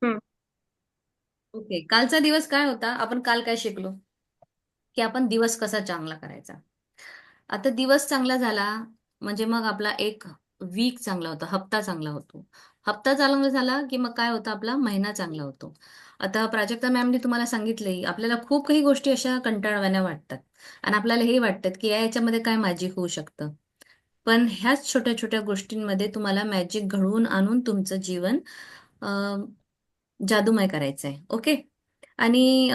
हम्म. ओके, कालचा दिवस काय होता? आपण काल काय शिकलो? की आपण दिवस कसा चांगला करायचा. आता दिवस चांगला झाला म्हणजे मग आपला एक वीक चांगला होता, हप्ता चांगला होतो. हप्ता चांगला झाला की मग काय होतं, आपला महिना चांगला होतो. आता प्राजक्ता मॅमने तुम्हाला सांगितलंय, आपल्याला खूप काही गोष्टी अशा कंटाळवाण्या वाटतात आणि आपल्याला हे वाटतात की याच्यामध्ये काय मॅजिक होऊ शकतं. पण ह्याच छोट्या छोट्या गोष्टींमध्ये तुम्हाला मॅजिक घडवून आणून तुमचं जीवन जादूमय करायचंय. ओके. आणि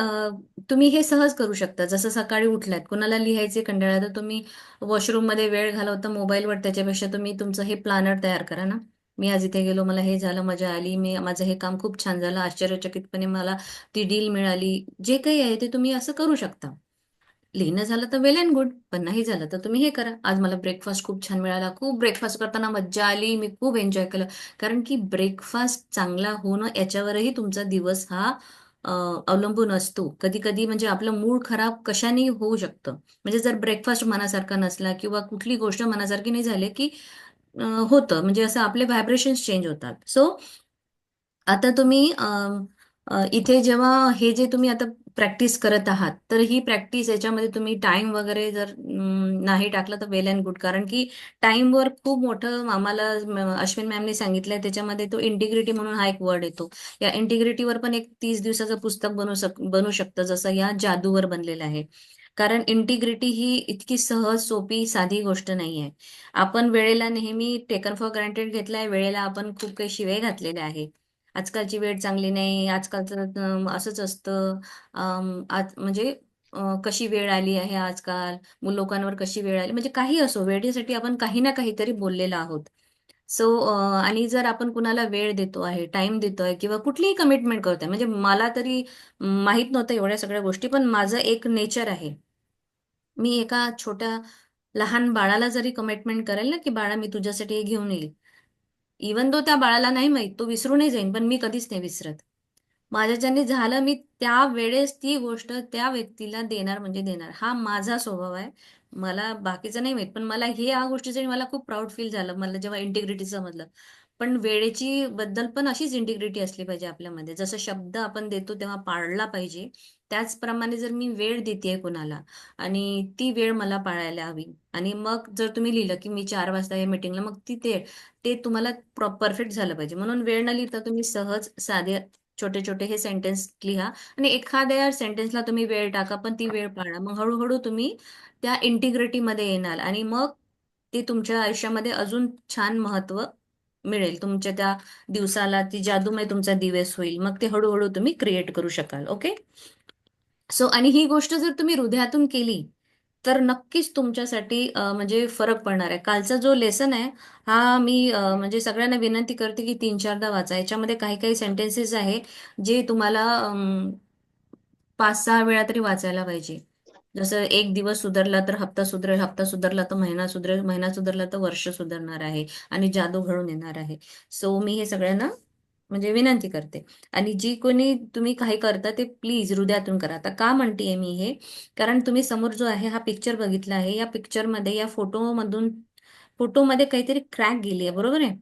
तुम्ही हे सहज करू शकता. जसं सकाळी उठलात, कुणाला लिहायचे कंटाळा तर तुम्ही वॉशरूम मध्ये वेळ घालवता मोबाईलवर, त्याच्यापेक्षा तुम्ही तुमचं हे प्लॅनर तयार करा ना. मी आज इथे गेलो, मला हे झालं, मजा आली, मी माझं हे काम खूप छान झालं, आश्चर्यचकितपणे मला ती डील मिळाली. जे काही आहे ते तुम्ही असं करू शकता. लिहिणं झालं तर वेल अँड गुड, पण नाही झालं तर तुम्ही हे करा. आज मला ब्रेकफास्ट खूप छान मिळाला, खूप ब्रेकफास्ट करताना मज्जा आली, मी खूप एन्जॉय केलं. कारण की ब्रेकफास्ट चांगला होणं याच्यावरही तुमचा दिवस हा अ, अवलंबून असतो. कधी कधी म्हणजे आपलं मूड खराब कशाने होऊ शकतं. म्हणजे जर ब्रेकफास्ट मनासारखा नसला किंवा कुठली गोष्ट मनासारखी नाही झाली की होतं, म्हणजे असं आपले व्हायब्रेशन्स चेंज होतात. सो आता तुम्ही इथे जेव्हा हे जे तुम्ही आता प्रॅक्टिस करत आहात, तर ही प्रॅक्टिस याच्यामध्ये तुम्ही टाइम वगैरे जर नाही टाकलं तर वेल अँड गुड. कारण की टाइमवर खूप मोठं आम्हाला अश्विन मॅमने सांगितलंय, त्याच्यामध्ये तो इंटिग्रिटी म्हणून हा एक वर्ड येतो. या इंटिग्रिटीवर पण एक 30 दिवसाचं पुस्तक बनू शकतं, जसं या जादूवर बनलेलं आहे. कारण इंटिग्रिटी ही इतकी सहज सोपी साधी गोष्ट नाहीये. आपण वेळेला नेहमी टेकन फॉर ग्रांटेड घेतलाय, वेळेला आपण खूप काही शिव्या घातलेल्या आहेत. आजकालची वेळ चांगली नाही, आजकालचं असंच असतं. आज म्हणजे कशी वेळ आली आहे आजकाल, लोकांवर कशी वेळ आली, म्हणजे काही असो, वेळेसाठी आपण काही ना काहीतरी बोललेलो आहोत. सो आणि जर आपण कुणाला वेळ देतो आहे, टाइम देतोय किंवा कुठलीही कमिटमेंट करतोय, म्हणजे मला तरी माहित नव्हतं एवढ्या सगळ्या गोष्टी, पण माझं एक नेचर आहे. मी एका छोट्या लहान बाळाला जरी कमिटमेंट करेल ना, की बाळा मी तुझ्यासाठी हे घेऊन येईल, इवन दो त्या बाळाला नाही माहित, तो विसरूनही जाईन, पण मी कधीच नाही विसरत. माझ्याच्याने झालं, मी त्या वेळेस ती गोष्ट त्या व्यक्तीला देणार म्हणजे देणार. हा माझा स्वभाव आहे. मला बाकीचं नाही माहित, पण मला हे या गोष्टीसाठी मला खूप प्राऊड फील झालं मला जेव्हा इंटिग्रिटी समजलं. पण वेळेची बद्दल पण अशीच इंटिग्रिटी असली पाहिजे आपल्यामध्ये. जसं शब्द आपण देतो तेव्हा पाळला पाहिजे, त्याचप्रमाणे जर मी वेळ देतेय कोणाला आणि ती वेळ मला पाळायला हवी. आणि मग जर तुम्ही लिहिलं की मी 4 वाजता या मीटिंगला, मग ती ते ते तुम्हाला परफेक्ट झालं पाहिजे. म्हणून वेळ न लिहिता तुम्ही सहज साधे छोटे छोटे हे सेंटेन्स लिहा आणि एखाद्या सेंटेन्सला तुम्ही वेळ टाका, पण ती वेळ पाळा. मग हळूहळू तुम्ही त्या इंटिग्रिटीमध्ये येणार आणि मग ते तुमच्या आयुष्यामध्ये अजून छान महत्व मिळेल. तुमच्या त्या दिवसाला ती जादूमय तुमचा दिवस होईल. मग ते हळूहळू तुम्ही क्रिएट करू शकाल. ओके. सो आणि ही गोष्ट जर तुम्ही हृदयातून केली तर नक्कीच तुमच्यासाठी म्हणजे फरक पडणार आहे. कालचा जो लेसन आहे हा मी म्हणजे सगळ्यांना विनंती करते की 3-4दा वाचा. याच्यामध्ये काही काही सेंटेन्सेस आहे जे तुम्हाला 5-6 वेळा तरी वाचायला पाहिजे. जसं एक दिवस सुधारला तर हप्ता सुधरेल, हप्ता सुधारला तर महिना सुधरेल, महिना सुधारला तर वर्ष सुधारणार आहे आणि जादू घडून येणार आहे. सो मी हे सगळ्यांना म्हणजे विनंती करते. आणि जी कोणी तुम्ही काही करता ते प्लीज हृदयातून करा. आता का म्हणतेय मी हे, कारण तुम्ही समोर जो आहे हा पिक्चर बघितला आहे, या पिक्चरमध्ये या फोटोमध्ये काहीतरी क्रॅक गेली आहे, बरोबर आहे.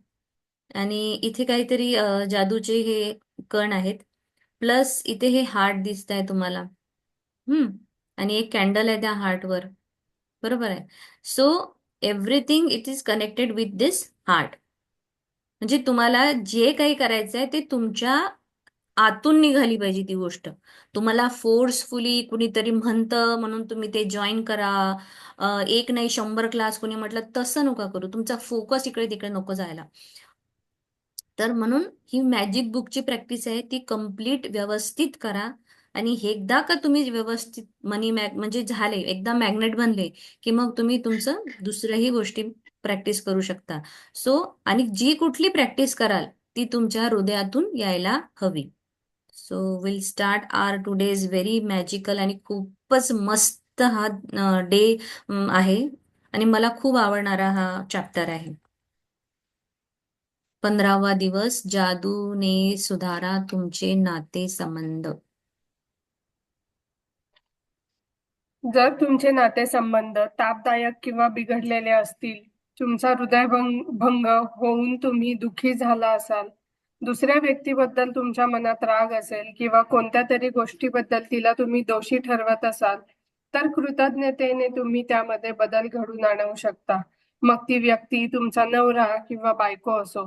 आणि इथे काहीतरी जादूचे हे कण आहेत. प्लस इथे हे हार्ट दिसत आहे तुम्हाला. आणि एक कॅन्डल आहे त्या हार्टवर, बरोबर आहे. So everything it is connected with this heart. म्हणजे तुम्हाला जे काही करायचं आहे ते तुमच्या आतून निघाली पाहिजे ती गोष्ट. तुम्हाला फोर्सफुली कुणीतरी म्हणतं म्हणून तुम्ही ते जॉईन करा. एक नाही 100 क्लास कोणी म्हटलं तसं नका करू. तुमचा फोकस इकडे तिकडे नको जायला. तर म्हणून ही मॅजिक बुकची प्रॅक्टिस आहे, ती कम्प्लीट व्यवस्थित करा. आणि एकदा का तुम्ही व्यवस्थित मनी मॅग म्हणजे झाले, एकदा मॅग्नेट बनले, की मग तुम्ही तुमचं दुसऱ्याही गोष्टी प्रॅक्टिस करू शकता. सो आणि जी कुठली प्रॅक्टिस कराल ती तुमच्या हृदयातून यायला हवी. So will start our today is very magical आणि खूपच मस्त हा डे आहे. आणि मला खूप आवडणारा हा चॅप्टर आहे. 15वा दिवस, जादूने सुधारा तुमचे नाते संबंध. जर तुमचे नातेसंबंध तापदायक किंवा बिघडलेले असतील, तुमचा हृदयभंग होऊन तुम्ही दुःखी झाला असाल, दुसऱ्या व्यक्तीबद्दल तुमच्या मनात राग असेल किंवा कोणत्या तरी गोष्टीबद्दल तिला तुम्ही दोषी ठरवत असाल, तर कृतज्ञतेने तुम्ही त्यामध्ये बदल घडवून आणू शकता. मग ती व्यक्ती तुमचा नवरा किंवा बायको असो,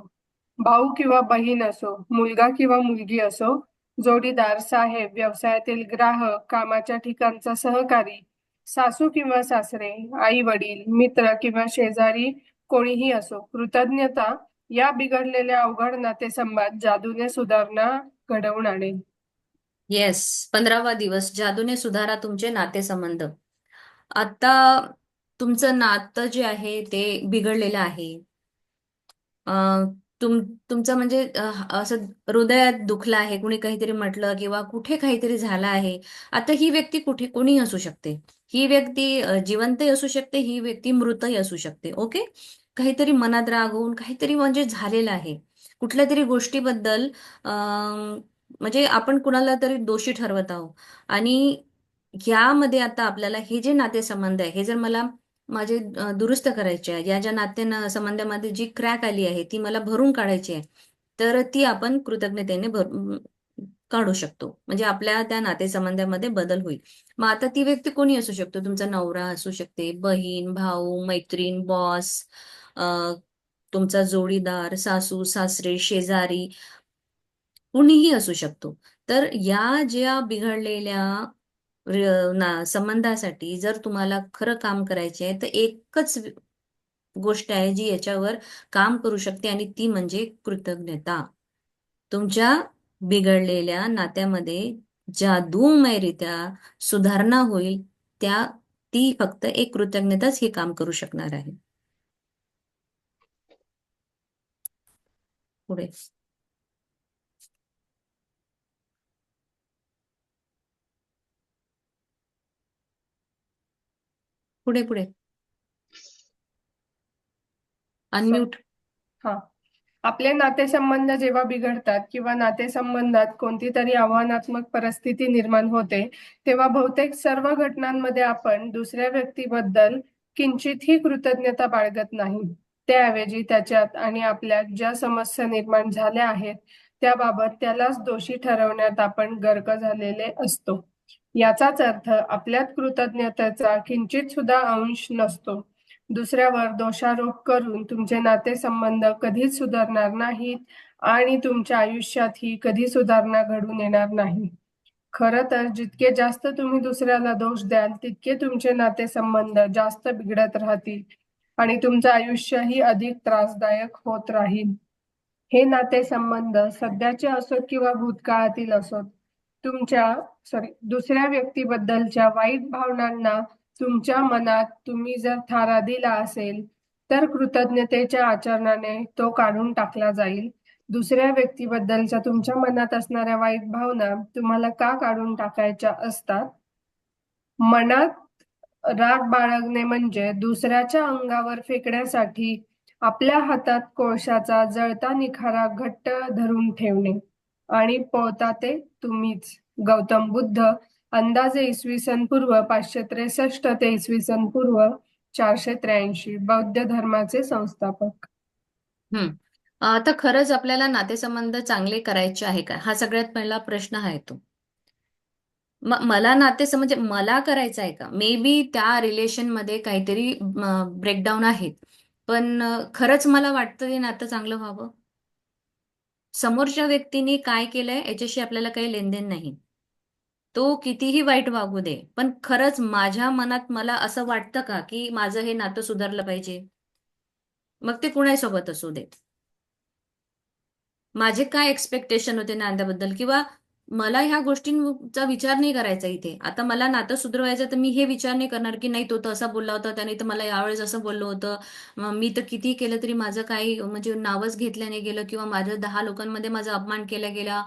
भाऊ किंवा बहीण असो, मुलगा किंवा मुलगी असो, जोडीदार, साहेब, व्यवसायातील ग्राहक, कामाच्या ठिकाणचा सहकारी, सासू किंवा सासरे, आई-वडील, मित्र किंवा शेजारी कोणीही असो. कृतज्ञता या बिघडलेल्या अवघड नातेसंबंध जादूने सुधारणा घडवून आणेल. येस, 15वा दिवस जादूने सुधारा तुमचे नातेसंबंध. आता तुमचं नातं जे आहे ते बिघडलेलं आहे. अ, तुमचं म्हणजे असं हृदयात दुखलं आहे, कुणी काहीतरी म्हटलं किंवा कुठे काहीतरी झालं आहे. आता ही व्यक्ती कुठे कोणी असू शकते. ही व्यक्ती जिवंतही असू शकते, ही व्यक्ती मृतही असू शकते. ओके. काहीतरी मनात राग होऊन काहीतरी म्हणजे झालेलं आहे. कुठल्या तरी गोष्टीबद्दल म्हणजे आपण कुणाला तरी दोषी ठरवत आहोत. आणि यामध्ये आता आपल्याला हे जे नातेसंबंध आहे, हे जर मला माझे दुरुस्त करायचे आहे, या ज्या संबंधामध्ये जी क्रॅक आली आहे ती मला भरून काढायची आहे, तर ती आपण कृतज्ञतेने काढू शकतो. म्हणजे आपल्या त्या नातेसंबंधामध्ये बदल होईल. मग आता ती व्यक्ती कोणी असू शकतो. तुमचा नवरा असू शकते, बहीण, भाऊ, मैत्रीण, बॉस, तुमचा जोडीदार, सासू सासरे, शेजारी, कुणीही असू शकतो. तर या ज्या बिघडलेल्या संबंधासाठी जर तुम्हाला खरं काम करायचे आहे, तर एकच गोष्ट आहे जी याच्यावर काम करू शकते आणि ती म्हणजे कृतज्ञता. तुमच्या बिघडलेल्या नात्यामध्ये जादूमयरित्या सुधारणा होईल. त्या ती फक्त एक कृतज्ञताच हे काम करू शकणार आहे. पुढे पुढे पुढे सॉरी. अनम्यूट. हा. आपले नातेसंबंध जेव्हा बिघडतात किंवा नातेसंबंधात कोणती तरी आव्हानात्मक परिस्थिती निर्माण होते, तेव्हा बहुतेक सर्व घटनांमध्ये आपण दुसऱ्या व्यक्तीबद्दल किंचितही कृतज्ञता बाळगत नाही. त्याऐवजी त्याच्यात आणि आपल्यात ज्या समस्या निर्माण झाल्या आहेत त्याबाबत त्यालाच दोषी ठरवण्यात आपण गर्क झालेले असतो. याचाच अर्थ आपल्यात कृतज्ञतेचा किंचित सुद्धा अंश नसतो. दुसऱ्यावर दोषारोप करून तुमचे नातेसंबंध कधीच सुधारणार नाहीत आणि तुमच्या आयुष्यातही कधी सुधारणा घडून येणार नाही. खरं तर जितके जास्त तुम्ही दुसऱ्याला दोष द्याल, तितके तुमचे नातेसंबंध जास्त बिघडत राहतील आणि तुमचं आयुष्यही अधिक त्रासदायक होत राहील. हे नातेसंबंध सध्याचे असोत किंवा भूतकाळातील असोत, तुमच्या दुसऱ्या व्यक्तीबद्दलच्या वाईट भावनांना तुमच्या मनात तुम्ही जर थारा दिला असेल, तर कृतज्ञतेच्या आचरणाने तो काढून टाकला जाईल. दुसऱ्या व्यक्तीबद्दलच्या तुमच्या मनात असणाऱ्या वाईट भावना तुम्हाला का काढून टाकायच्या असतात? मनात राग बाळगणे म्हणजे दुसऱ्याच्या अंगावर फेकण्यासाठी आपल्या हातात कोळशाचा जळता निखारा घट्ट धरून ठेवणे आणि पळता ते तुम्हीच. गौतम बुद्ध, अंदाजे इसवी सन पूर्व 563 ते इसवी सन पूर्व 483, बौद्ध धर्माचे संस्थापक. हम्म. आता खरंच आपल्याला नातेसंबंध चांगले करायचे आहे का, हा सगळ्यात पहिला प्रश्न आहे तो. मला म्हणजे मला करायचं आहे का, मे बी त्या रिलेशनमध्ये काहीतरी ब्रेकडाऊन आहेत, पण खरंच मला वाटतं ते नातं चांगलं व्हावं. समोरच्या व्यक्तीने काय केलंय याच्याशी आपल्याला काही लेनदेन नाही. तो कितीही वाईट वागू दे, पण खरंच माझ्या मनात मला असं वाटतं का की माझं हे नातं सुधारलं पाहिजे. मग ते कुणासोबत असू दे. माझे काय एक्सपेक्टेशन होते नात्याबद्दल, किंवा मला ह्या गोष्टींचा विचार नाही करायचा इथे. आता मला नातं सुधरवायचं तर मी हे विचार नाही करणार की नाही तो तसा बोलला होता, त्याने तर मला यावेळेस असं बोललं होतं. मी तर किती केलं तरी माझं काही म्हणजे नावच घेतलं नाही गेलं, किंवा माझं 10 लोकांमध्ये माझा अपमान केला गेला.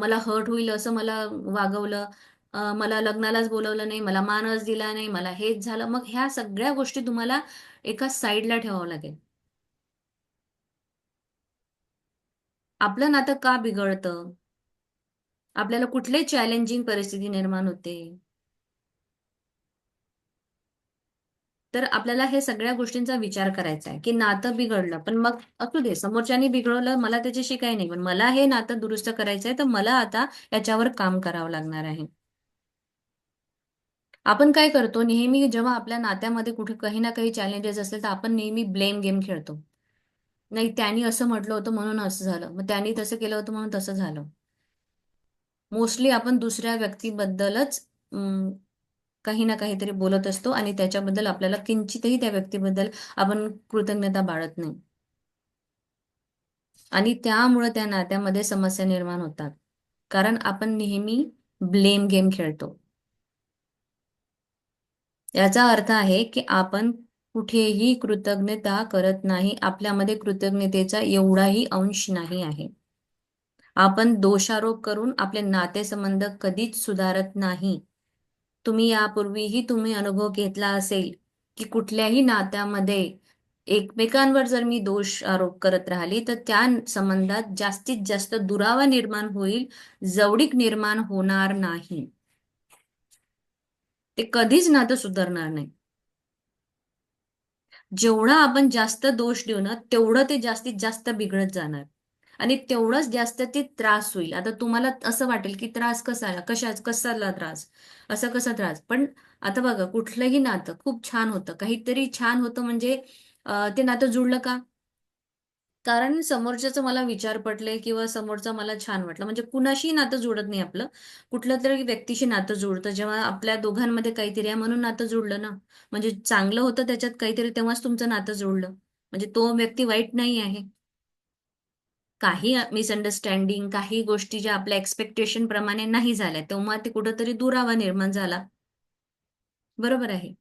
मला हर्ट होईल असं मला वागवलं. मला लग्नालाच बोलवलं नाही, मला मानच दिला नाही, मला हेच झालं. मग ह्या सगळ्या गोष्टी तुम्हाला एका साईडला ठेवावं लागेल. आपलं नातं का बिघडतं, आपल्याला कुठले चॅलेंजिंग परिस्थिती निर्माण होते. तर आपल्याला हे सगळ्या गोष्टींचा विचार करायचा आहे, की नातं बिघडलं, पण मग असू दे, समोरच्यानी बिघडवलं, मला त्याच्याशी काही नाही, पण मला हे नातं दुरुस्त करायचं आहे, तर मला आता याच्यावर काम करावं लागणार आहे. आपण काय करतो नेहमी, जेव्हा आपल्या नात्यामध्ये कुठे काही ना काही चॅलेंजेस असतील, तर आपण नेहमी ब्लेम गेम खेळतो. नाही, त्यांनी असं म्हटलं होतं म्हणून असं झालं, मग त्यांनी तसं केलं होतं म्हणून तसं झालं. मोस्टली आपण दुसऱ्या व्यक्तीबद्दलच काही ना काहीतरी बोलत असतो आणि त्याच्याबद्दल आपल्याला किंचितही त्या व्यक्तीबद्दल आपण कृतज्ञता बाळगत नाही. आणि त्यामुळे त्या नात्यामध्ये समस्या निर्माण होतात. कारण आपण नेहमी ब्लेम गेम खेळतो. याचा अर्थ आहे की आपण कुठेही कृतज्ञता करत नाही. आपल्यामध्ये कृतज्ञतेचा एवढाही अंश नाही आहे. आपण दोषारोप करून आपले नातेसंबंध कधीच सुधारत नाही. तुम्ही यापूर्वीही अनुभव घेतला असेल, की कुठल्याही नात्यामध्ये एकमेकांवर जर मी दोष आरोप करत राहिली, तर त्या संबंधात जास्तीत जास्त दुरावा निर्माण होईल, जवळीक निर्माण होणार नाही. ते कधीच नातं सुधारणार नाही. जेवढा आपण जास्त दोष देऊ ना, तेवढं ते जास्तीत जास्त बिघडत जाणार. आणि तेवढंच जास्त ते त्रास होईल. आता तुम्हाला असं वाटेल, की त्रास कसाला? कशाला त्रास? असा कसा त्रास? पण आता बघा, कुठलंही नातं खूप छान होतं. काहीतरी छान होतं म्हणजे ते नातं जुळलं का? कारण समोरच्याचं मला विचार पटले किंवा समोरचा मला छान वाटलं. म्हणजे कुणाशीही नातं जुळत नाही आपलं. कुठल्या तरी व्यक्तीशी नातं जुळतं. जेव्हा आपल्या दोघांमध्ये काहीतरी आहे म्हणून नातं जुळलं ना. म्हणजे चांगलं होतं त्याच्यात काहीतरी, तेव्हाच तुमचं नातं जुळलं. म्हणजे तो व्यक्ती वाईट नाही आहे. काही मिसअंडरस्टँडिंग, काही गोष्टी ज्या आपल्या एक्स्पेक्टेशन प्रमाणे नाही झाल्या, तेव्हा ते कुठेतरी दुरावा निर्माण झाला. बरोबर आहे.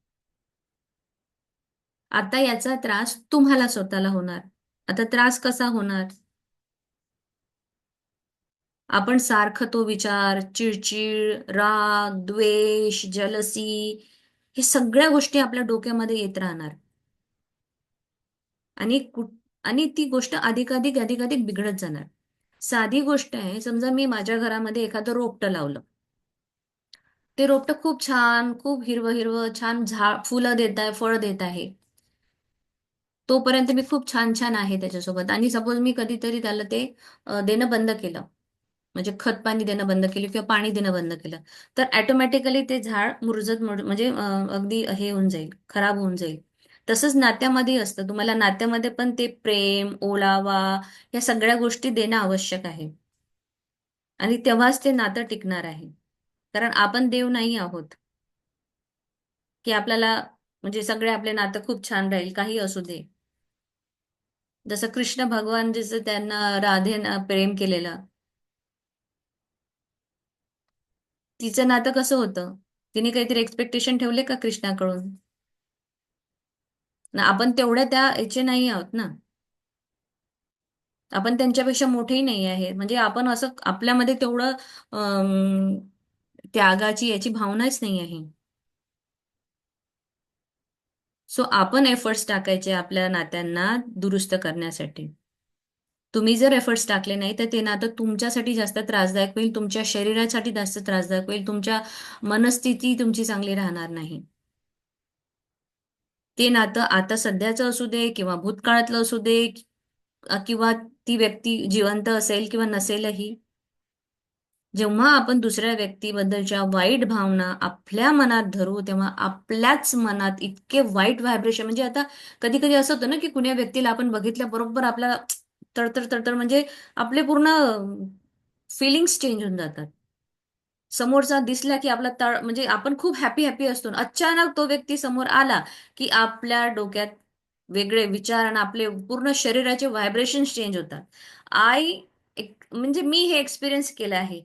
आता याचा त्रास तुम्हाला स्वतःला होणार. आता त्रास कसा होणार? आपण सारखं तो विचार, चिडचिड, राग, द्वेष, जलसी, हे सगळ्या गोष्टी आपल्या डोक्यामध्ये येत राहणार. आणि आणि ती गोष्ट अधिकाधिक अधिकाधिक बिघडत जाणार. साधी गोष्ट आहे, समजा मी माझ्या घरामध्ये एखादं रोपटं लावलं. ते रोपटं खूप छान, खूप हिरवं हिरवं छान फुलं देत आहे, फळ देत आहे. तोपर्यंत मी खूप छान छान आहे त्याच्यासोबत. आणि सपोज मी कधीतरी त्याला ते देणं बंद केलं. म्हणजे खत पाणी देणं बंद केलं किंवा पाणी देणं बंद केलं, तर ऑटोमॅटिकली ते झाड म्हणजे अगदी हे होऊन जाईल, खराब होऊन जाईल. तसंच नात्यामध्ये असतं. तुम्हाला नात्यामध्ये पण ते प्रेम, ओलावा, या सगळ्या गोष्टी देणं आवश्यक आहे. आणि तेव्हाच ते नातं टिकणार आहे. कारण आपण देव नाही आहोत, की आपल्याला म्हणजे सगळे आपले नातं खूप छान राहील, काही असू दे. जसं कृष्ण भगवान जसं त्यांना राधेनं प्रेम केलेलं, तिचं नातं कसं होतं? तिने काहीतरी एक्सपेक्टेशन ठेवले का कृष्णाकडून? ना, आपण तेवढ्या त्या याचे नाही आहोत ना. आपण त्यांच्यापेक्षा मोठेही नाही आहे. म्हणजे आपण असं आपल्यामध्ये तेवढं अं, त्यागाची याची भावनाच नाही आहे. सो आपण एफर्ट्स टाकायचे आपल्या नात्यांना दुरुस्त करण्यासाठी. तुम्ही जर एफर्ट्स टाकले नाही, तर ते नातं तुमच्यासाठी जास्त त्रासदायक होईल, तुमच्या शरीरासाठी जास्त त्रासदायक होईल, तुमच्या मनस्थिती तुमची चांगली राहणार नाही. ते नातं आता सध्याचं असू दे किंवा भूतकाळातलं असू दे, किंवा ती व्यक्ती जिवंत असेल किंवा नसेलही. जेव्हा आपण दुसऱ्या व्यक्तीबद्दलच्या वाईट भावना आपल्या मनात धरू, तेव्हा आपल्याच मनात इतके वाईट व्हायब्रेशन, म्हणजे आता कधी कधी असं होतं ना, की कुण्या व्यक्तीला आपण बघितल्याबरोबर आपल्याला तडतड तडतड, म्हणजे आपले पूर्ण फिलिंग्स चेंज होऊन जातात. समोरचा दिसला की आपला तळ, म्हणजे आपण खूप हॅपी हॅपी असतो. अचानक तो व्यक्ती समोर आला की आपल्या डोक्यात वेगळे विचार आणि आपले पूर्ण शरीराचे व्हायब्रेशन्स चेंज होतात. आय म्हणजे मी हे एक्सपिरियन्स केलं आहे.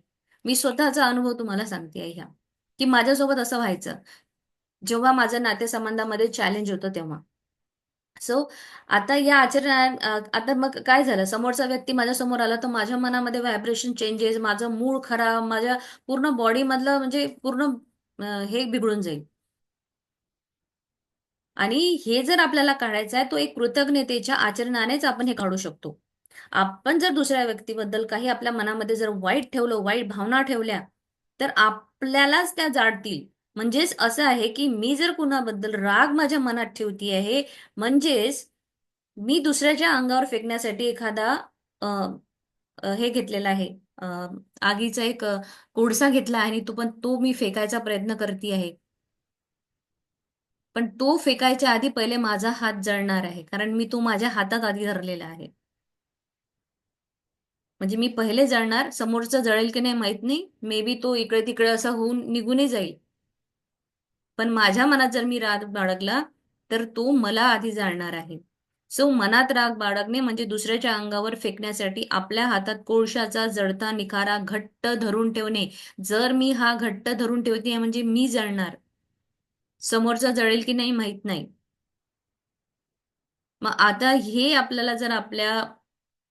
मी स्वतःचा अनुभव तुम्हाला सांगते आहे ह्या, की माझ्यासोबत असं व्हायचं. जेव्हा माझं नातेसंबंधामध्ये चॅलेंज होतं तेव्हा. सो आता या आता मग काय झालं, समोरचा व्यक्ती माझ्या समोर आला तर माझ्या मनामध्ये व्हायब्रेशन चेंजेस, माझं मूड खराब, माझ्या पूर्ण बॉडी मधलं म्हणजे पूर्ण हे बिघडून जाईल. आणि हे जर आपल्याला काढायचं आहे, तो एक कृतज्ञतेच्या आचरणानेच आपण हे काढू शकतो. आपण जर दुसऱ्या व्यक्तीबद्दल काही आपल्या मनामध्ये जर वाईट ठेवलं, वाईट भावना ठेवल्या, तर आपल्यालाच त्या जाणतील. म्हणजेच असं आहे की मी जर कुणाबद्दल राग माझ्या मनात ठेवती आहे, म्हणजेच मी दुसऱ्याच्या अंगावर फेकण्यासाठी एखादा अ, हे घेतलेला आहे, अ, आगीचा एक कोळसा घेतला आहे आणि तो मी फेकायचा प्रयत्न करते आहे. पण तो फेकायच्या आधी पहिले माझा हात जळणार आहे, कारण मी तो माझ्या हातात आधी धरलेला आहे. म्हणजे मी पहिले जळणार, समोरचं जळेल की नाही माहित नाही, मे बी तो इकडे तिकडे असा होऊन निघूनही जाईल. पण माझ्या मनात जर मी राग बाळगला तर तो मला आधी जाणणार आहे. सो मनात राग बाळगणे म्हणजे दुसऱ्याच्या अंगावर फेकण्यासाठी आपल्या हातात कोळशाचा जळता निखारा घट्ट धरून ठेवणे. जर मी हा घट्ट धरून ठेवते म्हणजे मी जळणार, समोरचा जळेल की नाही माहित नाही. मग आता हे आपल्याला जर आपल्या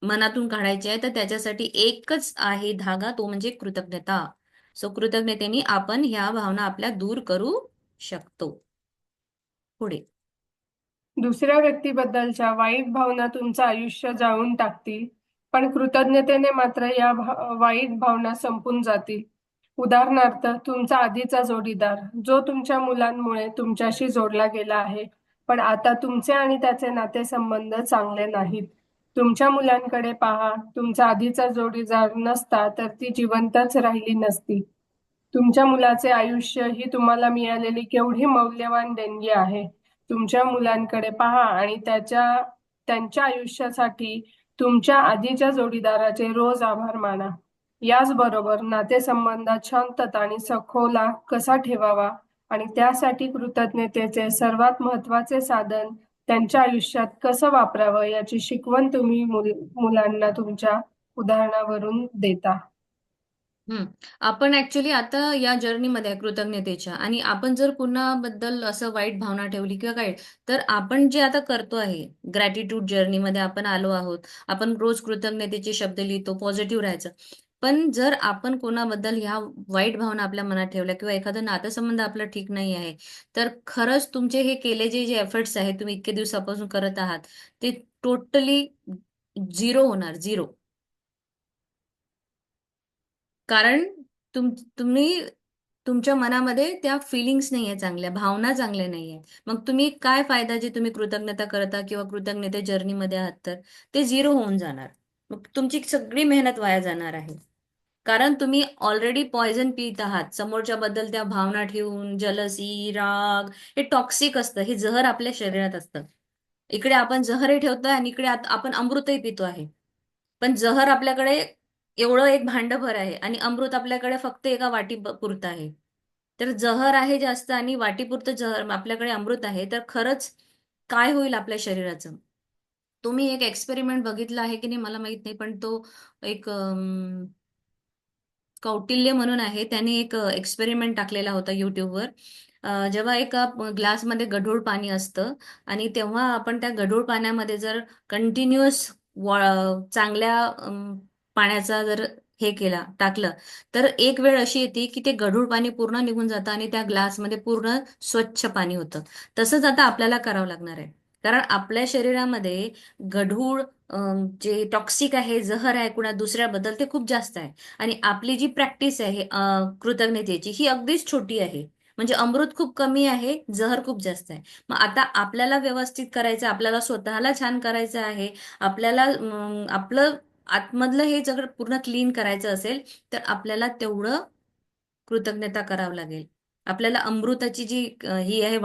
मनातून काढायचे आहे तर त्याच्यासाठी एकच आहे धागा, तो म्हणजे कृतज्ञता. सो कृतज्ञतेने आपण ह्या भावना आपल्या दूर करू शकतो. पुढे. दुसऱ्या व्यक्तीबद्दलच्या वाईट भावना तुमचं आयुष्य जाळून टाकतील, पण कृतज्ञतेने मात्र या वाईट भावना संपून जातील. उदाहरणार्थ, तुमचा आधीचा जोडीदार जो तुमच्या मुलांमुळे तुमच्याशी जोडला गेला आहे, पण आता तुमचे आणि त्याचे नातेसंबंध चांगले नाहीत. तुमच्या मुलांकडे पहा, तुमचा आधीचा जोडीदार नसता तर ती जिवंतच राहिली नसती. तुमच्या मुलाचे आयुष्य ही तुम्हाला मिळालेली केवढी मौल्यवान देणगी आहे. तुमच्या मुलांकडे पहा आणि त्यांच्या आयुष्यासाठी तुमच्या आधीच्या जोडीदाराचे रोज आभार माना. याचबरोबर नातेसंबंधात शांतता आणि सखोला कसा ठेवावा आणि त्यासाठी कृतज्ञतेचे सर्वात महत्त्वाचे साधन त्यांच्या आयुष्यात कसं वापरावं याची शिकवण तुम्ही मुलांना तुमच्या उदाहरणावरून देता. हम्म. आपण ऍक्च्युली आता या जर्नीमध्ये आहे कृतज्ञतेच्या, आणि आपण जर कुणाबद्दल असं वाईट भावना ठेवली किंवा काय, तर आपण जे आता करतो आहे ग्रॅटिट्यूड जर्नीमध्ये आपण आलो आहोत. आपण रोज कृतज्ञतेचे शब्द लिहितो, पॉझिटिव्ह राहायचं. पण जर आपण कोणाबद्दल ह्या वाईट भावना आपल्या मनात ठेवल्या किंवा एखादा नातेसंबंध आपला ठीक नाही आहे, तर खरंच तुमचे हे केले जे जे एफर्ट्स आहेत, तुम्ही इतके दिवसापासून करत आहात, ते टोटली झिरो होणार, झिरो. कारण तुम्ही तुमच्या मनामध्ये त्या फिलिंग्स नाहीये, चांगल्या भावना चांगल्या नाहीये. मग तुम्ही काय फायदा जे तुम्ही कृतज्ञता करता किंवा कृतज्ञते जर्नीमध्ये आहात तर ते झिरो होऊन जाणार. मग तुमची सगळी मेहनत वाया जाणार आहे. कारण तुम्ही ऑलरेडी पॉइझन पित आहात समोरच्या बद्दल त्या भावना ठेवून. जलसी, राग हे टॉक्सिक असतं, हे जहर आपल्या शरीरात असतं. इकडे आपण जहरही ठेवतोय आणि इकडे आपण अमृतही पितो आहे. पण जहर आपल्याकडे एवढं एक भांडभर आहे आणि अमृत आपल्याकडे फक्त एका वाटी पुरतं आहे. तर जहर आहे जास्त आणि वाटीपुरतं जहर आपल्याकडे अमृत आहे, तर खरंच काय होईल आपल्या शरीराचं. तुम्ही एक एक्सपेरिमेंट बघितला आहे की नाही मला माहित नाही, पण तो एक कौटिल्य म्हणून आहे, त्याने एक एक्सपेरिमेंट टाकलेला होता युट्यूबवर. जेव्हा एका ग्लासमध्ये गढूळ पाणी असतं आणि तेव्हा आपण त्या गढूळ पाण्यामध्ये जर कंटिन्युअस चांगल्या पाण्याचा जर हे केला टाकलं, तर एक वेळ अशी येते की ते गढूळ पाणी पूर्ण निघून जातं आणि त्या ग्लासमध्ये पूर्ण स्वच्छ पाणी होतं. तसंच आता आपल्याला करावं लागणार आहे. कारण आपल्या शरीरामध्ये गढूळ जे टॉक्सिक आहे, जहर आहे कुणा दुसऱ्याबद्दल, ते खूप जास्त आहे. आणि आपली जी प्रॅक्टिस आहे कृतज्ञतेची, ही अगदीच छोटी आहे. म्हणजे अमृत खूप कमी आहे, जहर खूप जास्त आहे. मग आता आपल्याला व्यवस्थित करायचं, आपल्याला स्वतःला छान करायचं आहे. आपल्याला आपलं आतमधलं हे सगळं पूर्ण क्लीन करायचं असेल, तर आपल्याला तेवढं कृतज्ञता करावं लागेल. आपल्याला अमृताची जी ही आहे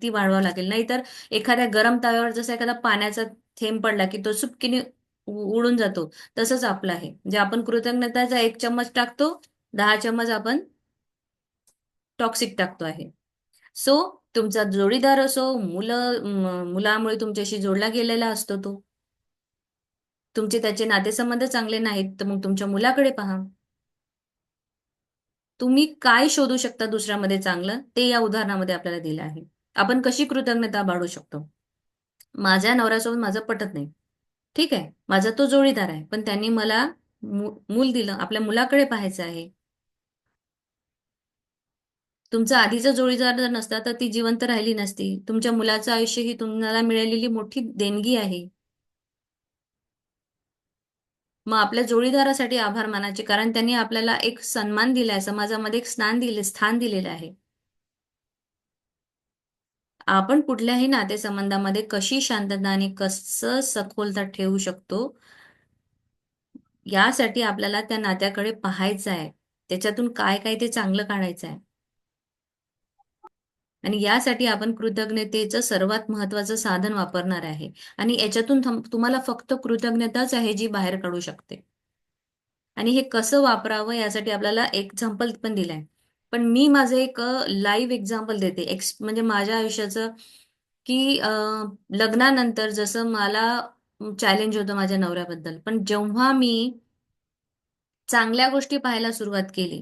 ती वाढवावं लागेल. नाहीतर एखाद्या गरम तव्यावर जसा एखादा पाण्याचा थेंब पडला की तो सुटकीने उडून जातो, तसंच आपलं आहे. म्हणजे आपण कृतज्ञताचा 1 चम्मच टाकतो, 10 चम्मच आपण टॉक्सिक टाकतो आहे. सो तुमचा जोडीदार असो, मुलामुळे तुमच्याशी जोडला गेलेला असतो तो. तुमचे त्याचे नातेसंबंध चांगले नाहीत, तर मग तुमच्या मुलाकडे पहा. तुम्ही काय शोधू शकता दुसऱ्यामध्ये चांगलं, ते या उदाहरणामध्ये आपल्याला दिलं आहे. आपण कशी कृतज्ञता बाळगू शकतो. माझ्या नवऱ्यासोबत माझं पटत नाही. ठीक आहे, माझा तो जोडीदार आहे, पण त्यांनी मला मूल दिलं. आपल्या मुलाकडे पाहायचं आहे. तुमचा आधीचा जोडीदार जर नसता तर ती जिवंत राहिली नसती. तुमच्या मुलाचं आयुष्य ही तुम्हाला मिळालेली मोठी देणगी आहे. मग आपल्या जोडीदारासाठी आभार मानायचे, कारण त्यांनी आपल्याला एक सन्मान दिलाय, समाजामध्ये एक स्थान दिलेलं आहे. आपण कुठल्याही नातेसंबंधामध्ये कशी शांतता आणि कसं सखोलता ठेवू शकतो, यासाठी आपल्याला त्या नात्याकडे पाहायचं आहे. त्याच्यातून काय काय ते चांगलं काढायचं आहे. आणि यासाठी आपण कृतज्ञतेचं सर्वात महत्वाचं साधन वापरणार आहे. आणि याच्यातून तुम्हाला फक्त कृतज्ञताच आहे जी बाहेर काढू शकते. आणि हे कसं वापरावं यासाठी आपल्याला एक्झाम्पल पण दिलंय. पण मी माझं एक लाईव्ह एक्झाम्पल देते. म्हणजे माझ्या आयुष्याचं, की लग्नानंतर जसं मला चॅलेंज होतं माझ्या नवऱ्याबद्दल, पण जेव्हा मी चांगल्या गोष्टी पाहायला सुरुवात केली,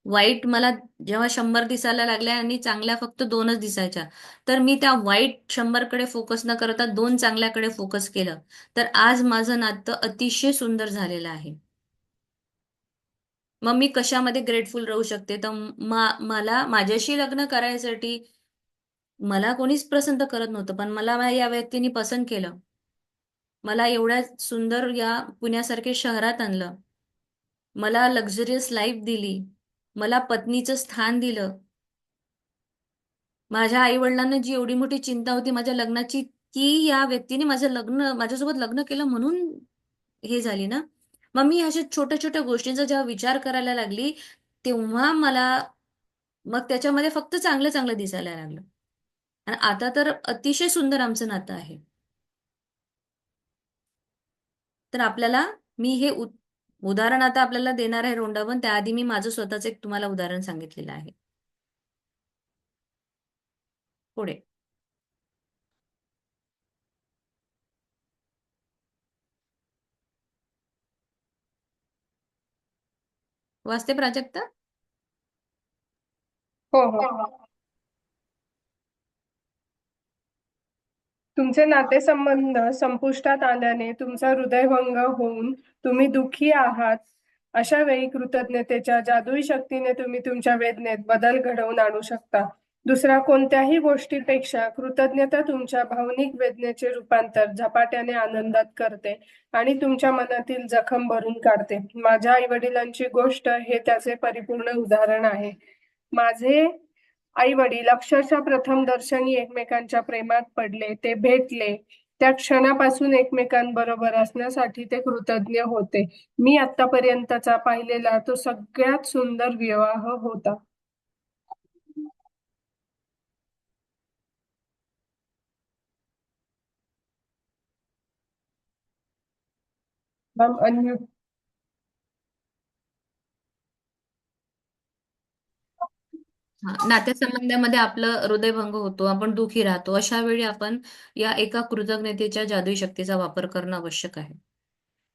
वाईट मला जेव्हा 100 दिसायला लागल्या आणि चांगल्या फक्त 2च दिसायच्या, तर मी त्या वाईट 100 कडे फोकस न करता 2 चांगल्याकडे फोकस केलं, तर आज माझं नातं अतिशय सुंदर झालेलं आहे. मग मी कशामध्ये ग्रेटफुल राहू शकते? तर मला माझ्याशी लग्न करायसाठी मला कोणीच पसंत करत नव्हतं, पण मला या व्यक्तीने पसंत केलं. मला एवढ्या सुंदर या पुण्यासारख्या शहरात आणलं. मला लक्झरियस लाईफ दिली. मला पत्नीचं स्थान दिलं. माझ्या आई-वडिलांना जी एवढी मोठी चिंता होती माझ्या लग्नाची, ती या व्यक्तीने माझ्यासोबत लग्न केलं म्हणून हे झाली ना. मग मी अशा छोट्या-छोट्या गोष्टींचा जेव्हा विचार करायला लागली, तेव्हा मला मग त्याच्यामध्ये फक्त चांगलं-चांगलं दिसायला लागलं. आणि आता तर अतिशय सुंदर आमचं नातं आहे. तर आपल्याला मी हे उदाहरण आता आपल्याला देणार आहे रोंडावून, त्याआधी मी माझं स्वतःचं एक तुम्हाला उदाहरण सांगितलेलं आहे. पुढे. वाचते प्राजक्ता? हो हो. तुमचे नातेसंबंध संपुष्टात आल्याने तुमचा हृदयभंग होऊन तुम्ही दुःखी आहात, अशा वेळी कृतज्ञतेच्या जादुई शक्तीने तुम्ही तुमच्या वेदनेत बदल घडवून आणू शकता. दुसऱ्या कोणत्याही गोष्टीपेक्षा कृतज्ञता तुमच्या भावनिक वेदनेचे रूपांतर झपाट्याने आनंदात करते आणि तुमच्या मनातील जखम भरून काढते. माझ्या आई वडिलांची गोष्ट हे त्याचे परिपूर्ण उदाहरण आहे. माझे आई वडील अक्षरशः प्रथम दर्शनी एकमेकांच्या प्रेमात पडले, ते भेटले. त्या क्षणापासून एकमेकांबरोबर असण्यासाठी ते कृतज्ञ होते. मी आतापर्यंतचा पाहिलेला तो सगळ्यात सुंदर विवाह होता. Ma'am unmute. हा, नातेसंबंधामध्ये आपलं हृदयभंग होतो, आपण दुखी राहतो. अशा वेळी आपण या एका कृतज्ञतेच्या जादुई शक्तीचा वापर करणं आवश्यक आहे.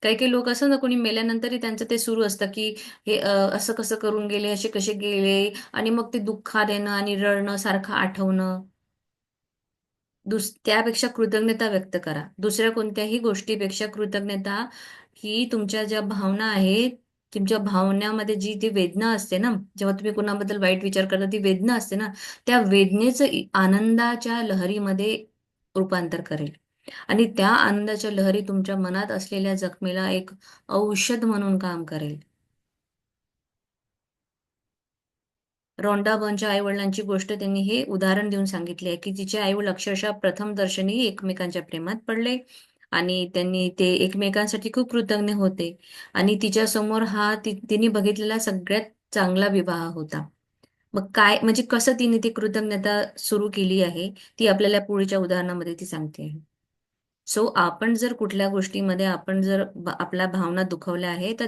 काही काही लोक असं ना, कोणी मेल्यानंतरही त्यांचं ते सुरू असतं, की हे असं कसं करून गेले, असे कसे गेले, आणि मग ते दुःखात येणं आणि रडणं, सारखं आठवणं. त्यापेक्षा कृतज्ञता व्यक्त करा. दुसऱ्या कोणत्याही गोष्टीपेक्षा कृतज्ञता ही तुमच्या ज्या भावना आहेत, तुमच्या भावनामध्ये जी ती वेदना असते ना, जेव्हा तुम्ही कुणाबद्दल वाईट विचार करता, ती वेदना असते ना, त्या वेदनेचं आनंदाच्या लहरीमध्ये रूपांतर करेल. आणि त्या आनंदाच्या लहरी तुमच्या मनात असलेल्या जखमेला एक औषध म्हणून काम करेल. रॉन्डा बर्नच्या आई-वडिलांची गोष्ट त्यांनी हे उदाहरण देऊन सांगितली आहे, की तिचे आई-वडील अक्षरशः प्रथमदर्शनी एकमेकांच्या प्रेमात पडले आणि त्यांनी ते एकमेकांसाठी खूप कृतज्ञ होते. आणि तिच्यासमोर हा तिने बघितलेला सगळ्यात चांगला विवाह होता. मग काय म्हणजे कसं तिने ती कृतज्ञता सुरू केली आहे, ती आपल्याला पुढच्या उदाहरणामध्ये ती सांगते आहे. सो आपण जर कुठल्या गोष्टीमध्ये आपण जर आपल्या भावना दुखवल्या आहे, तर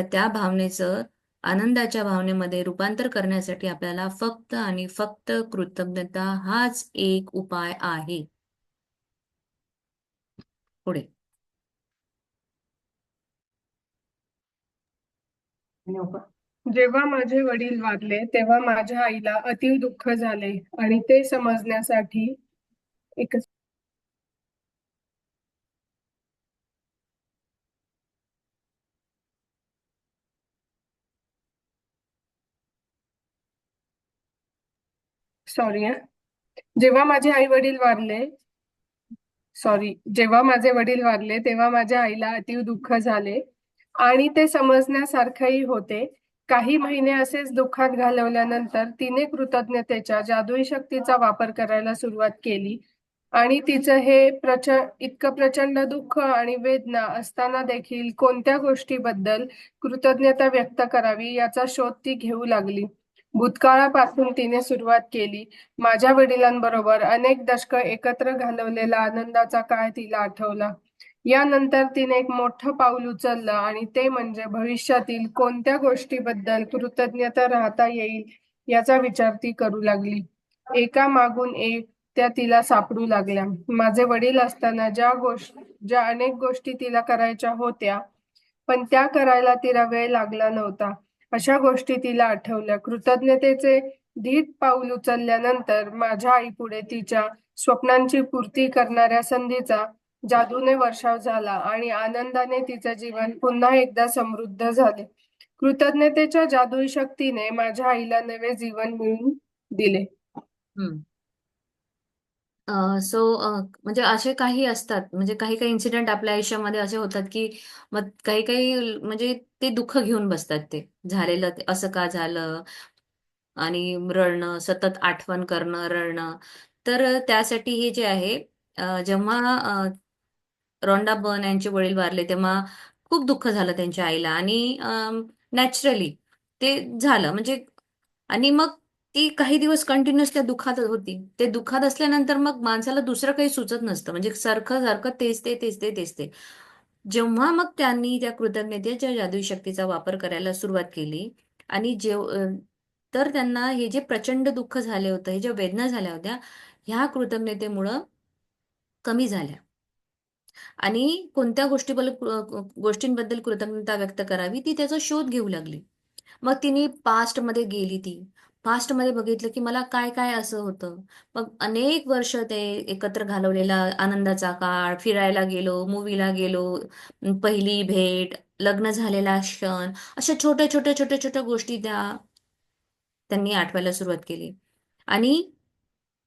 त्या भावनेचं आनंदाच्या भावनेमध्ये रूपांतर करण्यासाठी आपल्याला फक्त आणि फक्त कृतज्ञता हाच एक उपाय आहे. पुढे. जेव्हा माझे वडील वारले तेव्हा माझ्या आईला अतीव दुःख झाले आणि ते समजण्यासाठी एकच सॉरी. जेव्हा माझे आई वडील वारले जेव्हा माझे वडील वारले तेव्हा माझ्या आईला अतीव दुःख झाले आणि ते समजण्यासारखंही होते. काही महिने असेच दुःखात घालवल्यानंतर तिने कृतज्ञतेच्या जादुई शक्तीचा वापर करायला सुरुवात केली आणि तिचं हे इतकं प्रचंड दुःख आणि वेदना असताना देखील कोणत्या गोष्टीबद्दल कृतज्ञता व्यक्त करावी याचा शोध ती घेऊ लागली. भूतकाळापासून तिने सुरुवात केली. माझ्या वडिलांबरोबर अनेक दशकं एकत्र घालवलेला आनंदाचा काळ तिला आठवला. यानंतर तिने एक मोठं पाऊल उचललं आणि ते म्हणजे भविष्यातील कोणत्या गोष्टीबद्दल कृतज्ञता राहता येईल याचा विचार ती करू लागली. एका मागून एक त्या तिला सापडू लागल्या. माझे वडील असताना ज्या अनेक गोष्टी तिला करायच्या होत्या, पण त्या करायला तिला वेळ लागला नव्हता. अशा गोष्टी तिला आठवल्या. कृतज्ञतेचे धीट पाऊल उचलल्यानंतर माझ्या आईपुढे तिच्या स्वप्नांची पूर्ती करणाऱ्या संधीचा जादूने वर्षाव झाला आणि आनंदाने तिचे जीवन पुन्हा एकदा समृद्ध झाले. कृतज्ञतेच्या जादुई शक्तीने माझ्या आईला नवे जीवन मिळवून दिले. हम्म. सो म्हणजे असे काही असतात, म्हणजे काही काही इन्सिडेंट आपल्या आयुष्यामध्ये असे होतात की मग काही काही म्हणजे ते दुःख घेऊन बसतात, ते झालेलं ते असं का झालं, आणि रडणं, सतत आठवण करणं, रडणं. तर त्यासाठी हे जे आहे, जेव्हा रॉन्डा बर्न यांचे वडील वारले तेव्हा खूप दुःख झालं त्यांच्या आईला, आणि नॅचरली ते झालं म्हणजे. आणि मग ती काही दिवस कंटिन्युअस त्या दुःखात होती. ते दुःखात असल्यानंतर मग माणसाला दुसरं काही सुचत नसतं, म्हणजे सारखं सारखं तेच ते तेच ते तेच ते. जेव्हा मग त्यांनी त्या कृतज्ञतेच्या जादुई शक्तीचा वापर करायला सुरुवात केली, आणि तर त्यांना हे जे प्रचंड दुःख झाले होतं, हे ज्या वेदना झाल्या होत्या, ह्या कृतज्ञतेमुळं कमी झाल्या. आणि कोणत्या गोष्टींबद्दल कृतज्ञता व्यक्त करावी ती त्याचा शोध घेऊ लागली. मग तिने पास्टमध्ये गेली, ती पास्टमध्ये बघितलं की मला काय काय असं होतं. मग अनेक वर्ष ते एकत्र घालवलेला आनंदाचा काळ, फिरायला गेलो, मूवीला गेलो, पहिली भेट, लग्न झालेला क्षण, अशा छोट्या छोट्या छोट्या छोट्या गोष्टी त्यांनी आठवायला सुरुवात केली. आणि